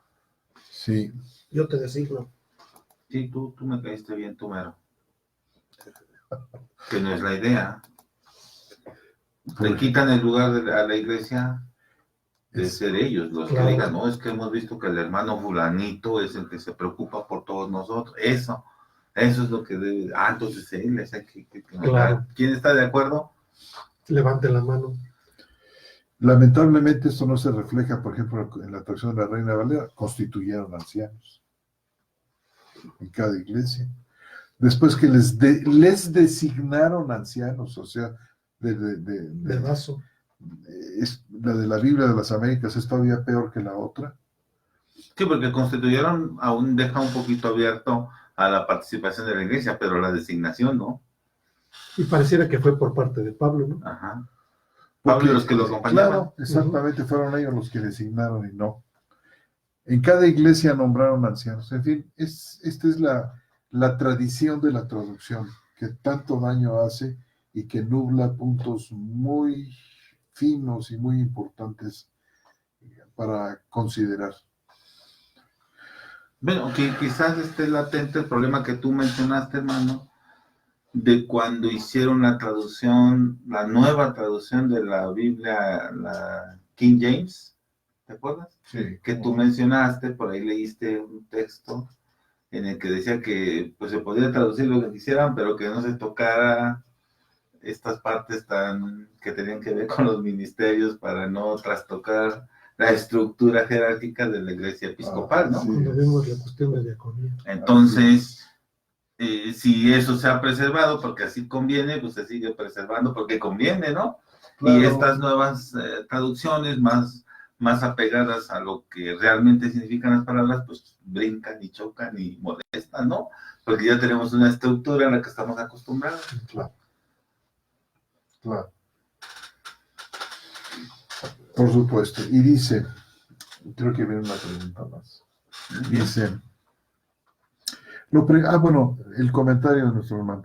Sí. Yo te designo. Sí, tú me caíste bien, tú mero. Que no es la idea. Le quitan el lugar a la iglesia de ser ellos los que digan, no, es que hemos visto que el hermano fulanito es el que se preocupa por todos nosotros. Eso es lo que debe. Entonces él es el que Claro. ¿Quién está de acuerdo? Levante la mano. Lamentablemente esto no se refleja, por ejemplo, en la traducción de la Reina Valera. Constituyeron ancianos en cada iglesia. Después que les designaron ancianos, o sea, Dedazo. La de la Biblia de las Américas es todavía peor que la otra. Sí, porque constituyeron aún deja un poquito abierto a la participación de la iglesia, pero la designación no. Y pareciera que fue por parte de Pablo, ¿no? Ajá. Porque, Pablo y los que lo acompañaban. Claro, exactamente, fueron ellos los que designaron y no. En cada iglesia nombraron ancianos. En fin, esta es la tradición de la traducción, que tanto daño hace y que nubla puntos muy finos y muy importantes para considerar. Bueno, que quizás esté latente el problema que tú mencionaste, hermano, de cuando hicieron la traducción, la nueva traducción de la Biblia, la King James, ¿te acuerdas? Sí. Que tú mencionaste, por ahí leíste un texto en el que decía que pues se podía traducir lo que quisieran, pero que no se tocara estas partes que tenían que ver con los ministerios para no trastocar la estructura jerárquica de la iglesia episcopal, ¿no? Cuando vimos la cuestión de diaconía. Entonces, si eso se ha preservado, porque así conviene, pues se sigue preservando porque conviene, ¿no? Claro. Y estas nuevas traducciones más apegadas a lo que realmente significan las palabras, pues brincan y chocan y molestan, ¿no? Porque ya tenemos una estructura a la que estamos acostumbrados. Claro. Claro. Por supuesto. Y dice, creo que viene una pregunta más. Dice, el comentario de nuestro hermano.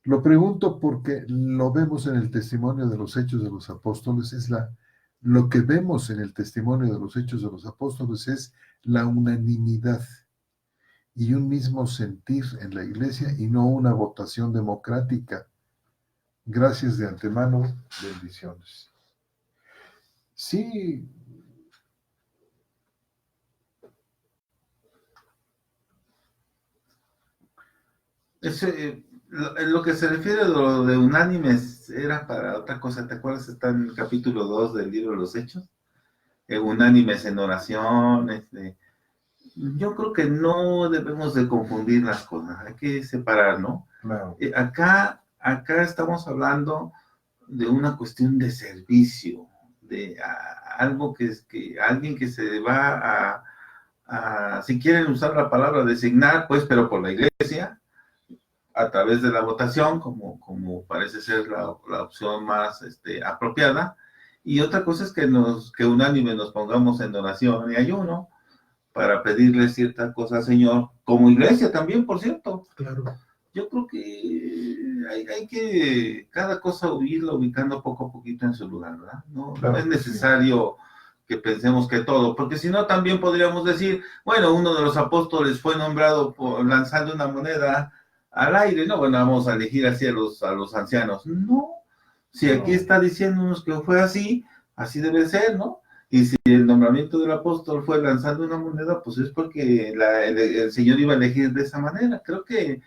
Lo pregunto porque lo vemos en el testimonio de los Hechos de los Apóstoles, lo que vemos en el testimonio de los Hechos de los Apóstoles es la unanimidad y un mismo sentir en la iglesia y no una votación democrática. Gracias de antemano, bendiciones. Sí. Lo que se refiere a lo de unánimes era para otra cosa. ¿Te acuerdas? Está en el capítulo 2 del libro de los Hechos. Unánimes en oración. Yo creo que no debemos de confundir las cosas. Hay que separar, ¿no? Claro. Acá estamos hablando de una cuestión de servicio, de algo que alguien que se va si quieren usar la palabra designar, pues, pero por la iglesia, a través de la votación, como parece ser la opción más apropiada. Y otra cosa es que unánime nos pongamos en oración y ayuno para pedirle cierta cosa al Señor, como iglesia también, por cierto. Claro. Yo creo que hay que cada cosa irlo ubicando poco a poquito en su lugar, ¿verdad? No es necesario que pensemos que todo, porque si no también podríamos decir, bueno, uno de los apóstoles fue nombrado lanzando una moneda al aire, no, bueno, vamos a elegir así a los ancianos. No, si aquí está diciéndonos que fue así debe ser, ¿no? Y si el nombramiento del apóstol fue lanzando una moneda, pues es porque el Señor iba a elegir de esa manera. Creo que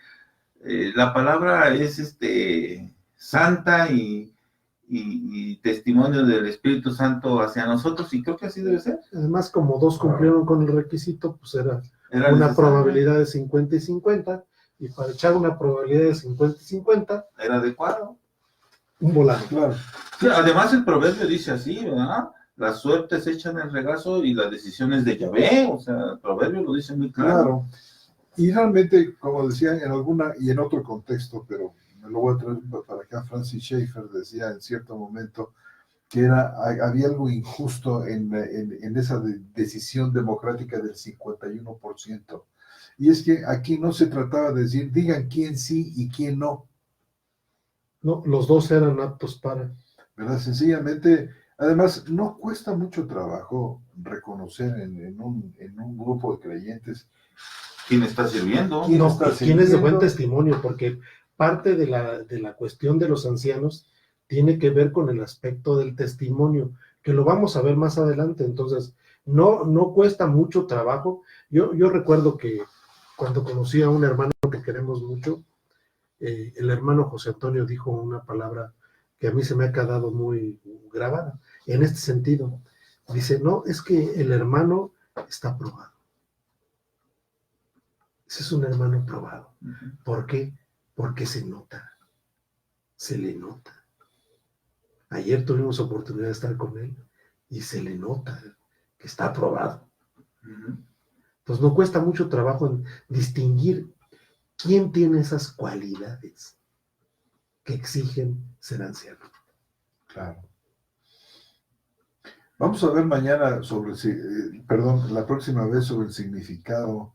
la palabra es santa y testimonio del Espíritu Santo hacia nosotros, y creo que así debe ser. Además, como dos cumplieron con el requisito, pues era una probabilidad de 50 y 50, y para echar una probabilidad de 50 y 50 era adecuado. Un volado. Claro. Sí, además el proverbio dice así, ¿verdad? Las suertes echan el regazo y las decisiones de Yahvé, o sea, el proverbio lo dice muy claro. Claro. Y realmente, como decía en alguna y en otro contexto, pero me lo voy a traer para acá, Francis Schaeffer decía en cierto momento que había algo injusto en esa decisión democrática del 51%. Y es que aquí no se trataba de decir, digan quién sí y quién no. No, los dos eran aptos para. ¿Verdad? Sencillamente, además, no cuesta mucho trabajo reconocer en un grupo de creyentes ¿Quién está sirviendo? No, quién es de buen testimonio, porque parte de la cuestión de los ancianos tiene que ver con el aspecto del testimonio, que lo vamos a ver más adelante. Entonces, no cuesta mucho trabajo. Yo recuerdo que cuando conocí a un hermano que queremos mucho, el hermano José Antonio dijo una palabra que a mí se me ha quedado muy grabada, en este sentido. Dice, no, es que el hermano está probado. Ese es un hermano probado. ¿Por qué? Porque se nota, se le nota. Ayer tuvimos oportunidad de estar con él y se le nota que está aprobado. Pues no cuesta mucho trabajo en distinguir quién tiene esas cualidades que exigen ser anciano. Claro. Vamos a ver mañana la próxima vez sobre el significado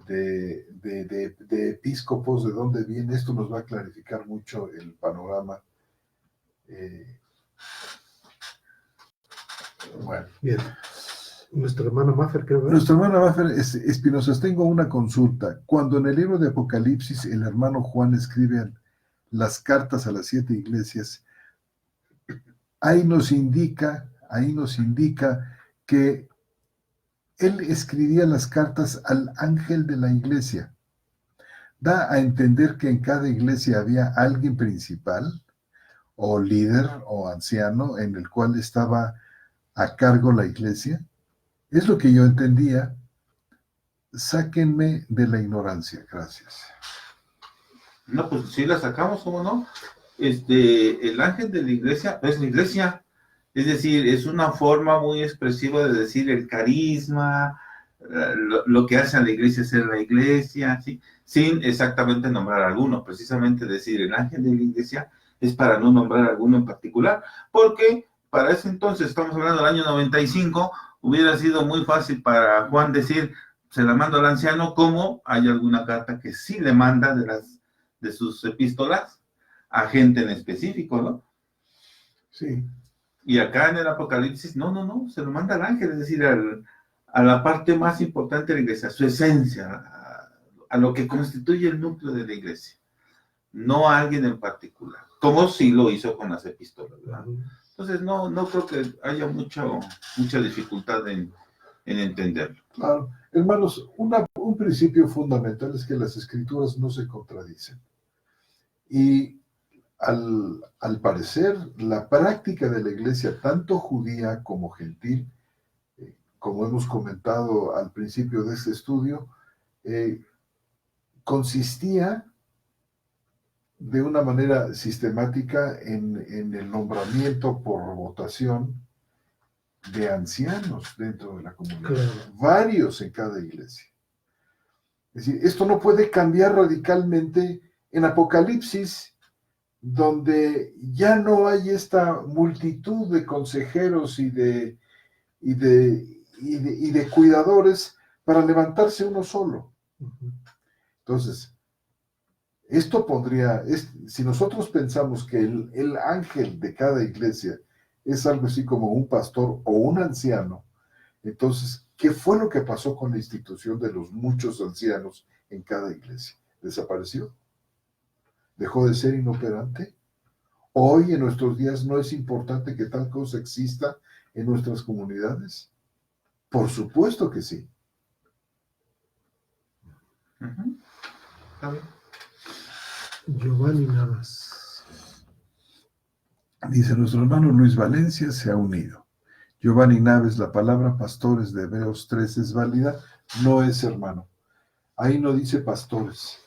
de episcopos, de dónde viene. Esto nos va a clarificar mucho el panorama. Bueno. Bien. Nuestra hermana Maffer, creo que... Nuestra hermana Maffer Espinosa, tengo una consulta. Cuando en el libro de Apocalipsis el hermano Juan escribe las cartas a las 7 iglesias, ahí nos indica que él escribía las cartas al ángel de la iglesia. Da a entender que en cada iglesia había alguien principal, o líder, o anciano, en el cual estaba a cargo la iglesia. Es lo que yo entendía. Sáquenme de la ignorancia. Gracias. No, pues sí la sacamos, ¿cómo no? El ángel de la iglesia es la iglesia. Es decir, es una forma muy expresiva de decir el carisma, lo que hace a la iglesia ser la iglesia, ¿sí? Sin exactamente nombrar a alguno. Precisamente decir el ángel de la iglesia es para no nombrar a alguno en particular, porque para ese entonces, estamos hablando del año 95, hubiera sido muy fácil para Juan decir, se la mando al anciano, como hay alguna carta que sí le manda de sus epístolas a gente en específico, ¿no? Sí. Y acá en el Apocalipsis, no, se lo manda al ángel, es decir, a la parte más importante de la iglesia, a su esencia, a lo que constituye el núcleo de la iglesia, no a alguien en particular, como sí lo hizo con las epístolas, ¿verdad? Entonces, no creo que haya mucha dificultad en entenderlo. Claro. Hermanos, un principio fundamental es que las escrituras no se contradicen. Y al parecer, la práctica de la iglesia, tanto judía como gentil, como hemos comentado al principio de este estudio, consistía de una manera sistemática en el nombramiento por votación de ancianos dentro de la comunidad, claro. Varios en cada iglesia. Es decir, esto no puede cambiar radicalmente en Apocalipsis, donde ya no hay esta multitud de consejeros y de cuidadores para levantarse uno solo. Entonces, esto si nosotros pensamos que el ángel de cada iglesia es algo así como un pastor o un anciano, entonces, ¿qué fue lo que pasó con la institución de los muchos ancianos en cada iglesia? ¿Desapareció? ¿Dejó de ser inoperante? ¿Hoy en nuestros días no es importante que tal cosa exista en nuestras comunidades? Por supuesto que sí. Está bien. Giovanni Navas. Dice, nuestro hermano Luis Valencia se ha unido. Giovanni Naves, la palabra pastores de Hebreos 3 es válida, no es hermano. Ahí no dice pastores.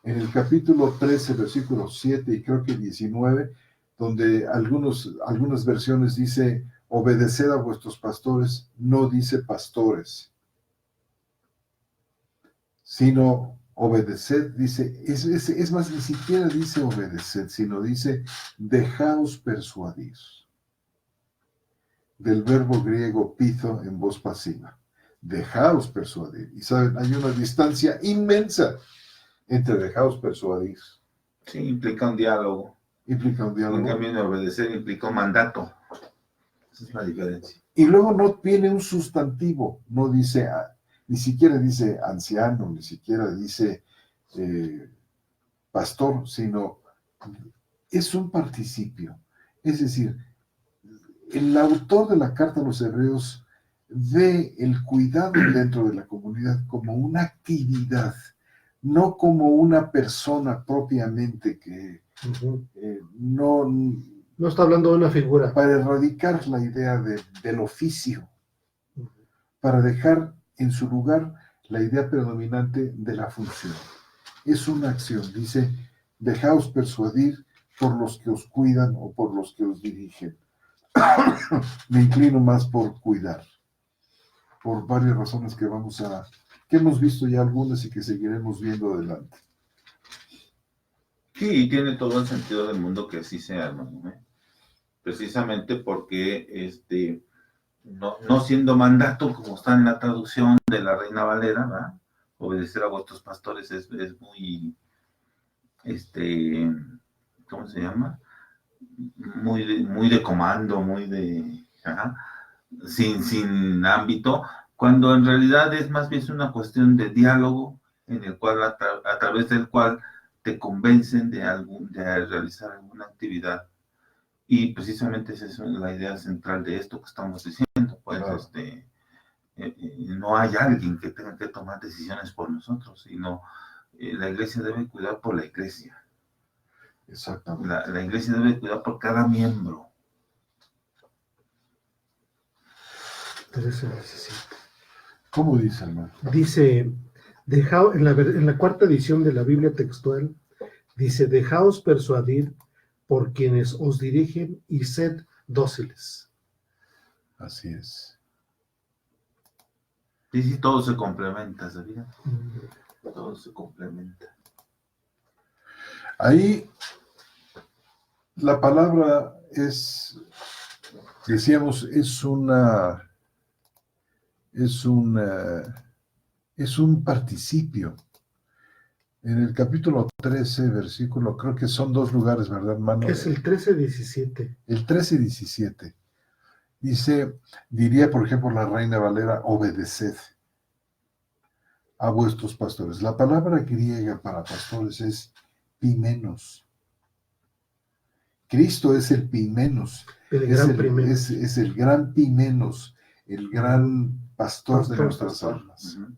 En el capítulo 13, versículos 7 y creo que 19, donde algunas versiones dice, obedeced a vuestros pastores, no dice pastores, sino obedeced, dice, es más, ni siquiera dice obedeced, sino dice, dejaos persuadir. Del verbo griego pizo en voz pasiva. dejaos persuadir. Y saben, hay una distancia inmensa entre dejaos persuadir. Sí, implica un diálogo. Implica un diálogo. En cambio, de obedecer implica un mandato. Esa es la diferencia. Y luego no viene un sustantivo, no dice, ni siquiera dice anciano, ni siquiera dice pastor, sino es un participio. Es decir, el autor de la carta a los hebreos ve el cuidado dentro de la comunidad como una actividad, no como una persona propiamente que no está hablando de una figura. Para erradicar la idea del oficio, para dejar en su lugar la idea predominante de la función. Es una acción, dice, dejaos persuadir por los que os cuidan o por los que os dirigen. Me inclino más por cuidar, por varias razones que hemos visto ya algunas y que seguiremos viendo adelante. Sí, tiene todo el sentido del mundo que así sea, hermano, ¿eh? Precisamente porque no siendo mandato, como está en la traducción de la Reina Valera, ¿verdad? Obedecer a vuestros pastores es muy, ¿cómo se llama? Muy de comando, muy de, sin ámbito, cuando en realidad es más bien una cuestión de diálogo, en el cual a través del cual te convencen de realizar alguna actividad. Y precisamente esa es la idea central de esto que estamos diciendo, pues, claro. No hay alguien que tenga que tomar decisiones por nosotros, sino la iglesia debe cuidar por la iglesia. Exactamente. La iglesia debe cuidar por cada miembro. 13:17. ¿Cómo dice, hermano? Dice, en la cuarta edición de la Biblia textual, dice, dejaos persuadir por quienes os dirigen y sed dóciles. Así es. Sí, sí, todo se complementa, ¿sabías? Todo se complementa. Ahí la palabra decíamos, es un participio. En el capítulo 13, versículo, creo que son 2 lugares, ¿verdad, hermano? Es el 13:17. El 13:17. Diría, por ejemplo, la Reina Valera, obedeced a vuestros pastores. La palabra griega para pastores es pimenos. Cristo es el pimenos. Es el gran pimenos, el gran pastor de nuestras almas. Uh-huh.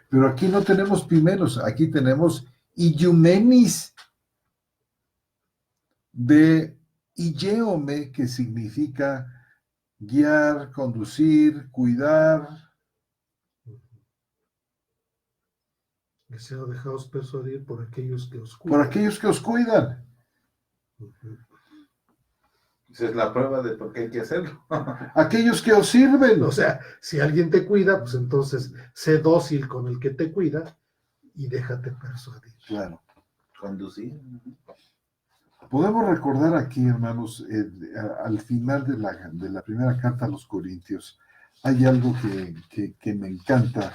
Pero aquí no tenemos pimenos, aquí tenemos iumenis, de igeome, que significa guiar, conducir, cuidar. Deseo dejaos persuadir por aquellos que os cuidan. Por aquellos que os cuidan. Esa es la prueba de por qué hay que hacerlo. Aquellos que os sirven. O sea, si alguien te cuida, pues entonces sé dócil con el que te cuida y déjate persuadir. Claro. Conducir. Podemos recordar aquí, hermanos, al final de la primera carta a los Corintios, hay algo que me encanta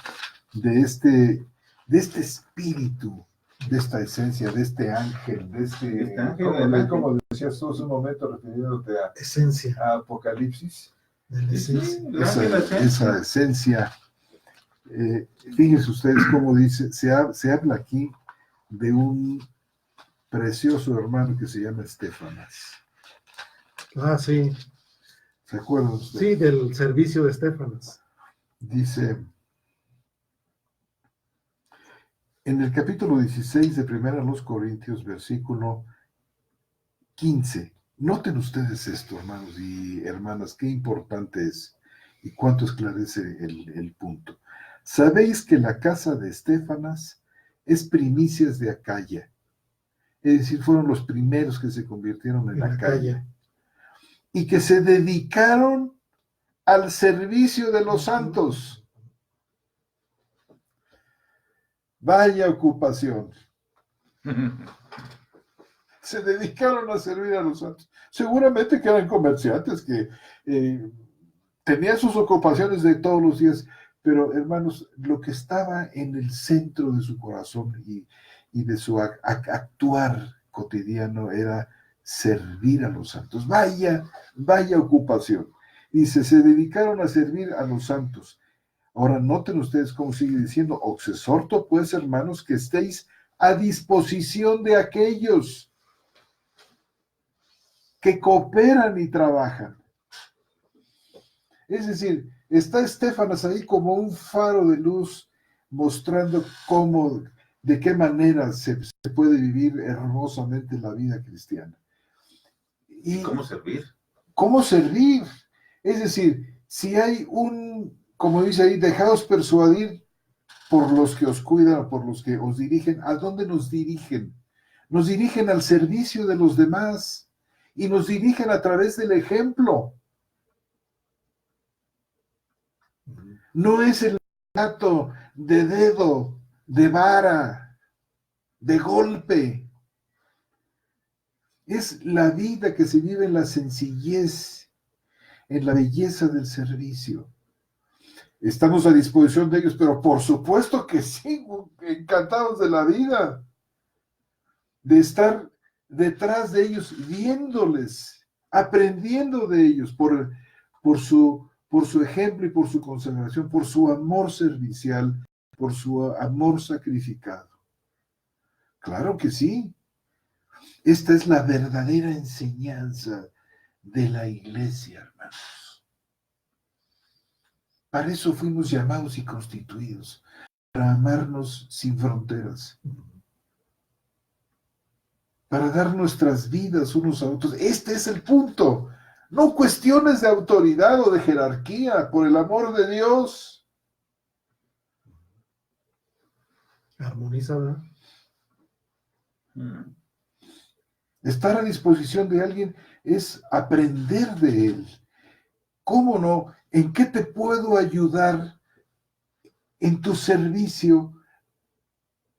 de este espíritu, de esta esencia, de este ángel, como decías tú hace un momento refiriéndote a esencia, a Apocalipsis. De la esencia. Esa esencia. Fíjense ustedes cómo dice, se habla aquí de un precioso hermano que se llama Estefanas. Ah, sí. ¿Se acuerdan ustedes? Sí, del servicio de Estefanas. Dice, en el capítulo 16 de 1 Corintios, versículo 15. Noten ustedes esto, hermanos y hermanas, qué importante es y cuánto esclarece el punto. Sabéis que la casa de Estefanas es primicias de Acaya. Es decir, fueron los primeros que se convirtieron en Acaya. Y que se dedicaron al servicio de los santos. Vaya ocupación. Se dedicaron a servir a los santos. Seguramente que eran comerciantes, que tenían sus ocupaciones de todos los días, Pero, hermanos, lo que estaba en el centro de su corazón y de su actuar cotidiano era servir a los santos. Vaya ocupación. Dice, se dedicaron a servir a los santos. Ahora noten ustedes cómo sigue diciendo, os exhorto pues, hermanos, que estéis a disposición de aquellos que cooperan y trabajan. Es decir, está Estéfanas ahí como un faro de luz mostrando de qué manera se puede vivir hermosamente la vida cristiana. ¿Y cómo servir? ¿Cómo servir? Es decir, si hay como dice ahí, dejaos persuadir por los que os cuidan, por los que os dirigen. ¿A dónde nos dirigen? Nos dirigen al servicio de los demás y nos dirigen a través del ejemplo. No es el trato de dedo, de vara, de golpe. Es la vida que se vive en la sencillez, en la belleza del servicio. Estamos a disposición de ellos, pero por supuesto que sí, encantados de la vida, de estar detrás de ellos, viéndoles, aprendiendo de ellos por su ejemplo y por su consagración, por su amor servicial, por su amor sacrificado. Claro que sí. Esta es la verdadera enseñanza de la iglesia, hermanos. Para eso fuimos llamados y constituidos, para amarnos sin fronteras, para dar nuestras vidas unos a otros. Este es el punto. No cuestiones de autoridad o de jerarquía, por el amor de Dios. Armoniza, ¿verdad? Estar a disposición de alguien es aprender de él. ¿Cómo no? ¿En qué te puedo ayudar en tu servicio?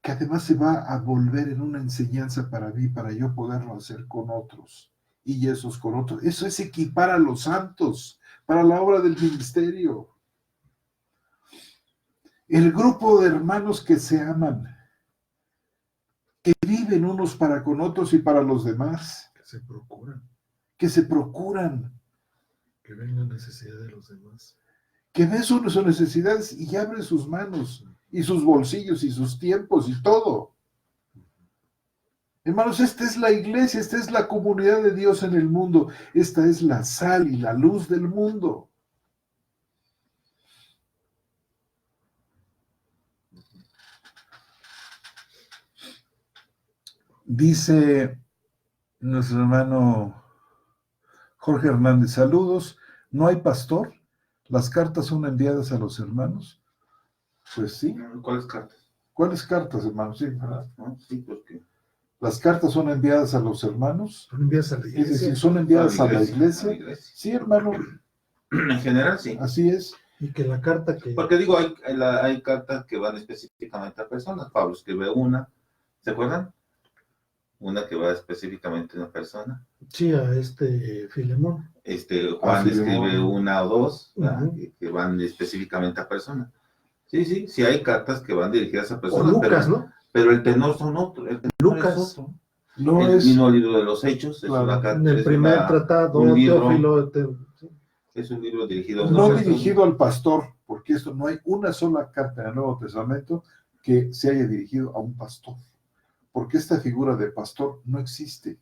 Que además se va a volver en una enseñanza para mí, para yo poderlo hacer con otros. Y esos con otros. Eso es equipar a los santos para la obra del ministerio. El grupo de hermanos que se aman, que viven unos para con otros y para los demás. Que se procuran. Que se procuran. Que ven la necesidad de los demás. Que ven sus necesidades y abren sus manos y sus bolsillos y sus tiempos y todo. Hermanos, esta es la iglesia, esta es la comunidad de Dios en el mundo. Esta es la sal y la luz del mundo. Dice nuestro hermano Jorge Hernández, saludos, ¿no hay pastor? ¿Las cartas son enviadas a los hermanos? Pues sí. ¿Cuáles cartas? ¿Cuáles cartas, hermanos? Sí, ¿verdad? Sí, porque... ¿Las cartas son enviadas a los hermanos? Son enviadas a la iglesia. Es decir, son enviadas a la iglesia. Sí, hermano. En general, sí. Así es. Y que la carta que... Porque digo, hay cartas que van específicamente a personas. Pablo escribe una, ¿se acuerdan? Una que va específicamente a una persona. Sí, a Filemón. Juan escribe una o dos, que van específicamente a personas. Sí, hay cartas que van dirigidas a personas. O Lucas, ¿no? Pero el tenor son otros. Lucas. No el es... mismo libro de los Hechos. Claro, Es una carta, en el primer tratado, un libro, Teófilo. es un libro dirigido a una no persona. dirigido al pastor, porque esto no hay una sola carta en el Nuevo Testamento que se haya dirigido a un pastor. Porque esta figura de pastor no existe.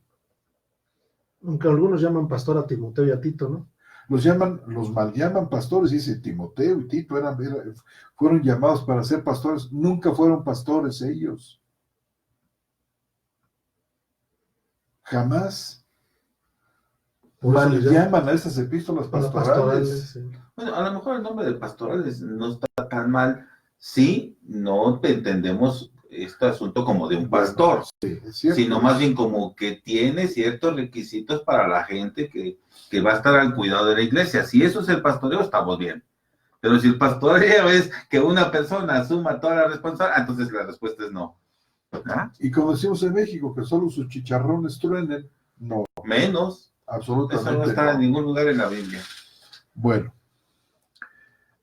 Aunque algunos llaman pastor a Timoteo y a Tito, ¿no? Los mal llaman pastores, dice Timoteo y Tito fueron llamados para ser pastores, nunca fueron pastores ellos. Jamás. Mal llaman a esas epístolas pastorales. Sí. Bueno, a lo mejor el nombre de pastorales no está tan mal si no entendemos este asunto como de un pastor, sí, es cierto, sino más bien como que tiene ciertos requisitos para la gente que va a estar al cuidado de la iglesia. Si eso es el pastoreo, estamos bien. Pero si el pastoreo es que una persona asuma toda la responsabilidad, entonces la respuesta es no. ¿Ah? Y como decimos en México, que solo sus chicharrones truenen, no. Menos. Absolutamente. Eso no está en ningún lugar en la Biblia. Bueno.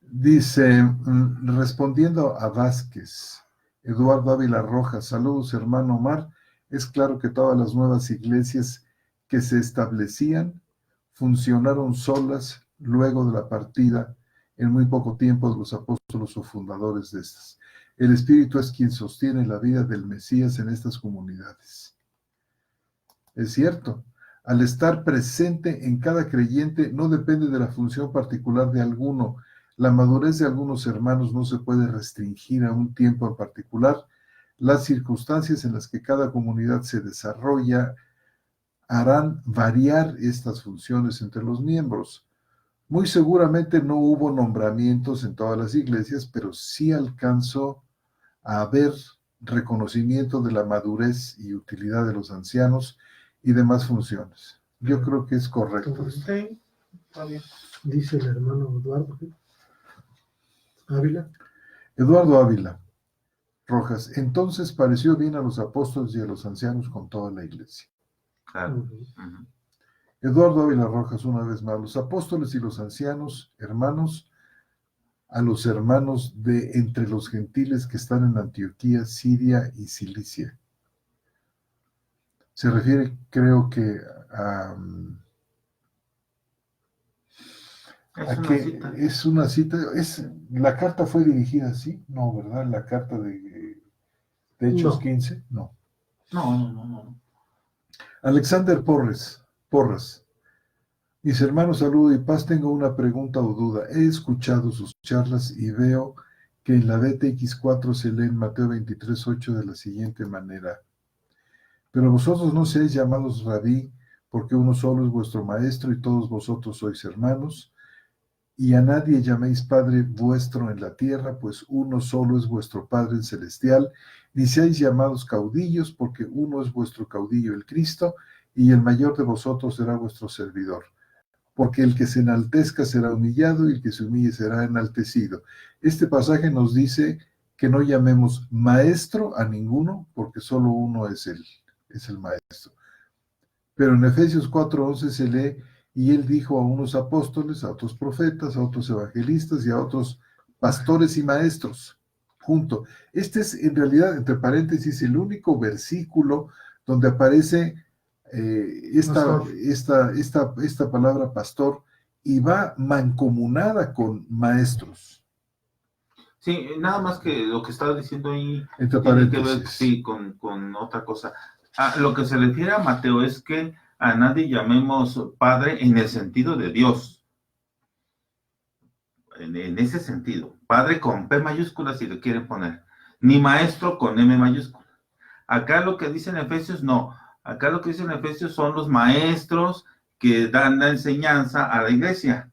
Dice, respondiendo a Vázquez, Eduardo Ávila Rojas, saludos hermano Omar, es claro que todas las nuevas iglesias que se establecían funcionaron solas luego de la partida en muy poco tiempo de los apóstoles o fundadores de estas. El Espíritu es quien sostiene la vida del Mesías en estas comunidades. Es cierto, al estar presente en cada creyente no depende de la función particular de alguno. La madurez de algunos hermanos no se puede restringir a un tiempo en particular. Las circunstancias en las que cada comunidad se desarrolla harán variar estas funciones entre los miembros. Muy seguramente no hubo nombramientos en todas las iglesias, pero sí alcanzó a haber reconocimiento de la madurez y utilidad de los ancianos y demás funciones. Yo creo que es correcto. Sí, dice el hermano Eduardo Ávila. Eduardo Ávila Rojas, entonces pareció bien a los apóstoles y a los ancianos con toda la iglesia. Claro. Eduardo Ávila Rojas, una vez más, los apóstoles y los ancianos, hermanos, a los hermanos de entre los gentiles que están en Antioquía, Siria y Cilicia. Se refiere, creo que, es una cita. La carta fue dirigida así, no, ¿verdad? La carta de Hechos No. 15, no. No. Alexander Porras. Mis hermanos, saludo y paz. Tengo una pregunta o duda. He escuchado sus charlas y veo que en la BTX 4 se lee en Mateo 23:8 de la siguiente manera. Pero vosotros no seáis llamados rabí, porque uno solo es vuestro maestro y todos vosotros sois hermanos. Y a nadie llaméis Padre vuestro en la tierra, pues uno solo es vuestro Padre celestial. Ni seáis llamados caudillos, porque uno es vuestro caudillo, el Cristo, y el mayor de vosotros será vuestro servidor. Porque el que se enaltezca será humillado, y el que se humille será enaltecido. Este pasaje nos dice que no llamemos maestro a ninguno, porque solo uno es el maestro. Pero en Efesios 4:11 se lee, y él dijo a unos apóstoles, a otros profetas, a otros evangelistas y a otros pastores y maestros, junto. Este es, en realidad, entre paréntesis, el único versículo donde aparece esta palabra pastor, y va mancomunada con maestros. Sí, nada más que lo que estaba diciendo ahí entre tiene que ver, paréntesis. sí, con otra cosa. Lo que se refiere a Mateo es que a nadie llamemos Padre en el sentido de Dios. En ese sentido. Padre con P mayúscula si le quieren poner. Ni maestro con M mayúscula. Acá lo que dice en Efesios, no. Acá lo que dice en Efesios son los maestros que dan la enseñanza a la iglesia.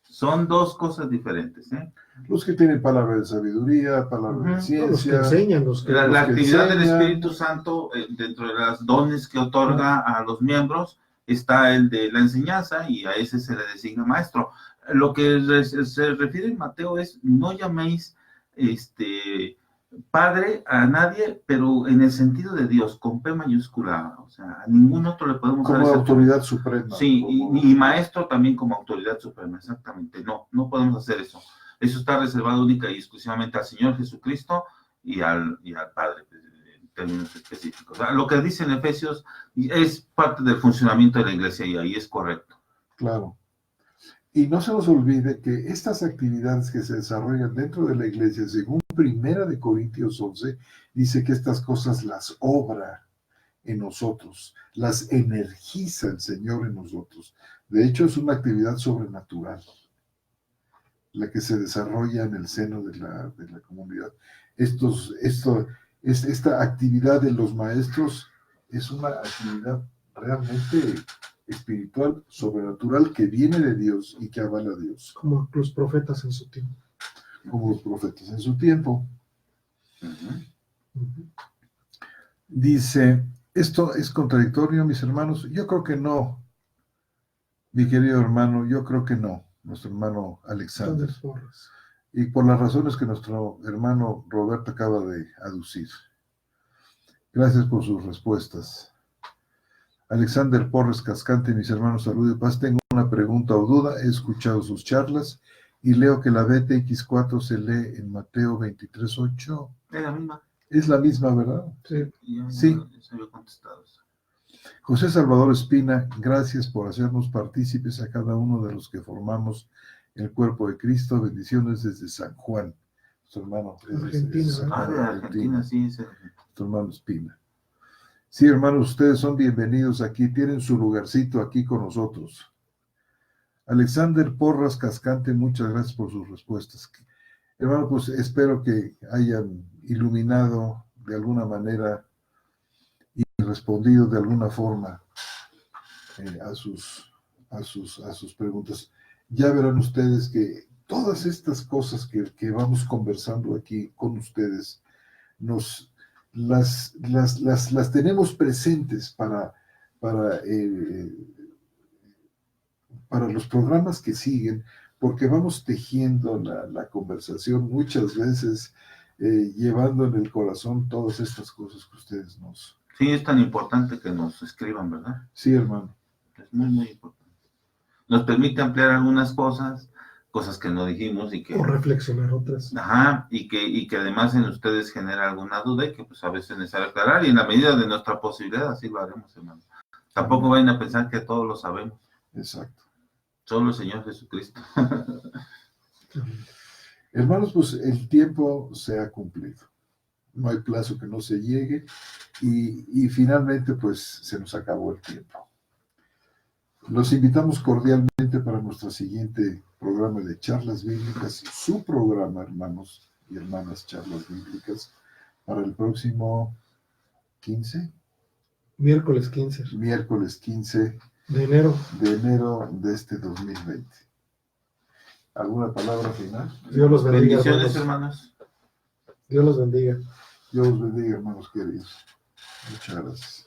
Son dos cosas diferentes, ¿eh? Los que tienen palabra de sabiduría, palabra de ciencia. Los que enseñan. La actividad del Espíritu Santo, dentro de las dones que otorga a los miembros, está el de la enseñanza, y a ese se le designa maestro. Lo que se refiere en Mateo es, no llaméis Padre a nadie, pero en el sentido de Dios, con P mayúscula. O sea, a ningún otro le podemos dar esa autoridad suprema. Sí, y maestro también como autoridad suprema, exactamente. No podemos hacer eso. Eso está reservado única y exclusivamente al Señor Jesucristo y al Padre, en términos específicos. Lo que dice en Efesios es parte del funcionamiento de la iglesia, y ahí es correcto. Claro. Y no se nos olvide que estas actividades que se desarrollan dentro de la iglesia, según 1 Corintios 11, dice que estas cosas las obra en nosotros, las energiza el Señor en nosotros. De hecho, es una actividad sobrenatural la que se desarrolla en el seno de la comunidad. Esta actividad de los maestros es una actividad realmente espiritual, sobrenatural, que viene de Dios y que avala a Dios. Como los profetas en su tiempo. Como los profetas en su tiempo. Uh-huh. Dice, ¿esto es contradictorio, mis hermanos? Yo creo que no, mi querido hermano, yo creo que no, nuestro hermano Alexander. Y por las razones que nuestro hermano Roberto acaba de aducir. Gracias por sus respuestas. Alexander Porres Cascante, mis hermanos, salud y paz. Tengo una pregunta o duda. He escuchado sus charlas Y leo que la BTX4 se lee en Mateo 23:8. Es la misma. Es la misma, ¿verdad? Sí. Sí. Yo se había contestado eso. José Salvador Espina, gracias por hacernos partícipes a cada uno de los que formamos el cuerpo de Cristo. Bendiciones desde San Juan. Su hermano es Argentina, San Juan, De Argentina, sí. tu hermano Espina. Sí, hermanos, ustedes son bienvenidos aquí. Tienen su lugarcito aquí con nosotros. Alexander Porras Cascante, muchas gracias por sus respuestas. Hermano, pues espero que hayan iluminado de alguna manera y respondido de alguna forma a sus preguntas. Ya verán ustedes que todas estas cosas que vamos conversando aquí con ustedes, las tenemos presentes para los programas que siguen, porque vamos tejiendo la conversación muchas veces, llevando en el corazón todas estas cosas que ustedes nos... Sí, es tan importante que nos escriban, ¿verdad? Sí, hermano. Es muy, muy importante. Nos permite ampliar algunas cosas que no dijimos y que... O reflexionar otras. Ajá, y que además en ustedes genera alguna duda y que pues a veces es necesario aclarar, y en la medida de nuestra posibilidad así lo haremos, hermano. Tampoco vayan a pensar que todos lo sabemos. Exacto. Solo el Señor Jesucristo. Hermanos, pues el tiempo se ha cumplido. No hay plazo que no se llegue y finalmente pues se nos acabó el tiempo. Los invitamos cordialmente para nuestro siguiente programa de charlas bíblicas, su programa, hermanos y hermanas, charlas bíblicas, para el próximo 15. Miércoles 15. Miércoles 15 de enero de este 2020. ¿Alguna palabra final? Dios los bendiga. Bendiciones, hermanos. Dios los bendiga. Dios los bendiga, hermanos queridos. Muchas gracias.